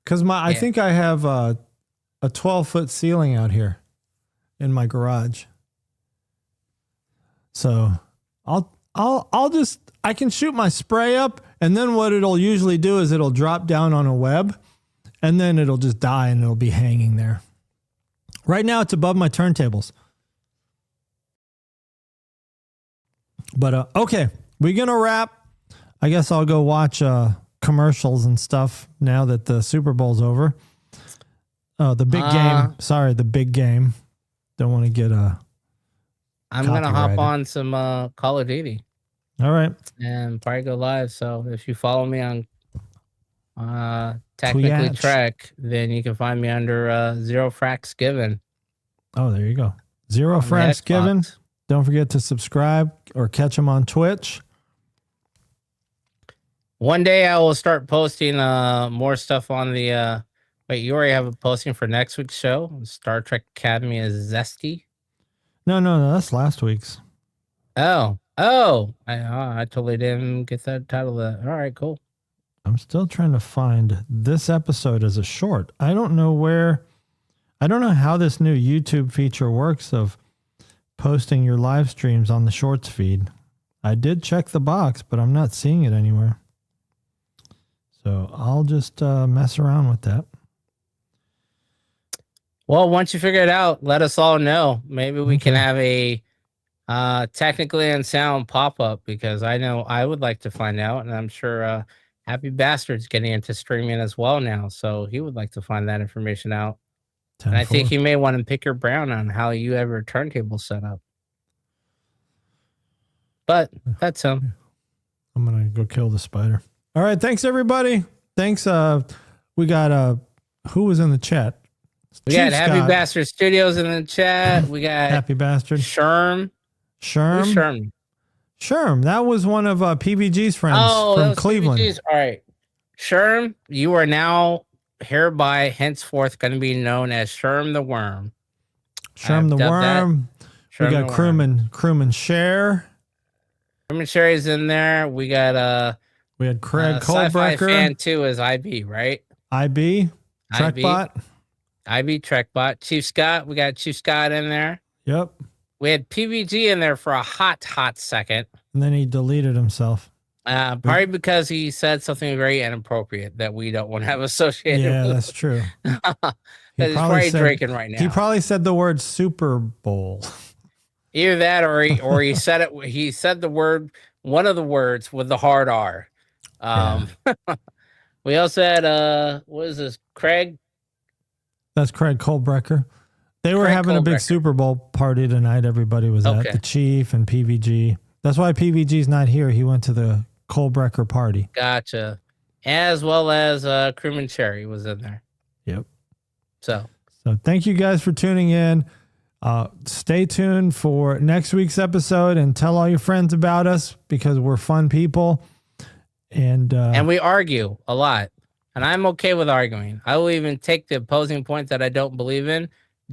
Because I think I have a 12-foot ceiling out here in my garage. So I can shoot my spray up, and then what it'll usually do is it'll drop down on a web, and then it'll just die and it'll be hanging there. Right now it's above my turntables. But okay, we're gonna wrap. I guess I'll go watch commercials and stuff now that the Super Bowl's over. The big game. Sorry, the big game. Don't want to get I'm gonna hop on some Call of Duty. All right. And probably go live. So if you follow me on Technically Trek, then you can find me under Zero Fracks Given. Oh, there you go. Zero Fracks Given. Don't forget to subscribe or catch them on Twitch. One day I will start posting more stuff on the wait, you already have a posting for next week's show. Star Trek Academy is Zesty. No, that's last week's. I totally didn't get that title of that. All right, cool. I'm still trying to find this episode as a short. I don't know how this new YouTube feature works of posting your live streams on the shorts feed. I did check the box, but I'm not seeing it anywhere. So I'll just mess around with that. Well, once you figure it out, let us all know. Maybe we can have a technically unsound pop-up, because I know I would like to find out, and I'm sure Happy Bastard's getting into streaming as well now, so he would like to find that information out. And I think you may want to pick your brain on how you have your turntable set up. But that's him. I'm going to go kill the spider. All right. Thanks, everybody. Thanks. We got, who was in the chat? We got Happy Bastard Studios in the chat. We got Happy Bastard. Sherm. Sherm. Who's Sherm? Sherm. That was one of PVG's friends from Cleveland. PVG's. All right. Sherm, you are now hereby henceforth going to be known as Sherm the Worm. Sherm the Worm. We got Crewman Share. Crewman Share is in there. We got we had Craig Colebrecker. Sci-Fi Fan 2 is IB, right? IB. Trekbot. IB Trekbot. Chief Scott. We got Chief Scott in there. Yep. We had PVG in there for a hot second. And then he deleted himself. Probably because he said something very inappropriate that we don't want to have associated with. Yeah, that's true. He's probably drinking right now. He probably said the word Super Bowl. Either that or he said it. He said the word, one of the words with the hard R. We also had, what is this? Craig? That's Craig Colebrecker. They were having a big Super Bowl party tonight. Everybody was at the Chief and PVG. That's why PVG's not here. He went to the Colebrecker party. Gotcha. As well as Crewman Cherry was in there. Yep. So thank you guys for tuning in. Stay tuned for next week's episode and tell all your friends about us because we're fun people. And we argue a lot. And I'm okay with arguing. I will even take the opposing point that I don't believe in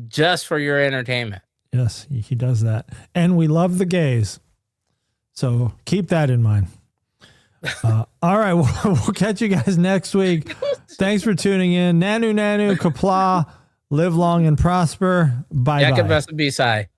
just for your entertainment. Yes, he does that. And we love the gays. So keep that in mind. All right, we'll catch you guys next week. Thanks for tuning in. Nanu, Kapla, live long and prosper. Bye-bye. Best B-side.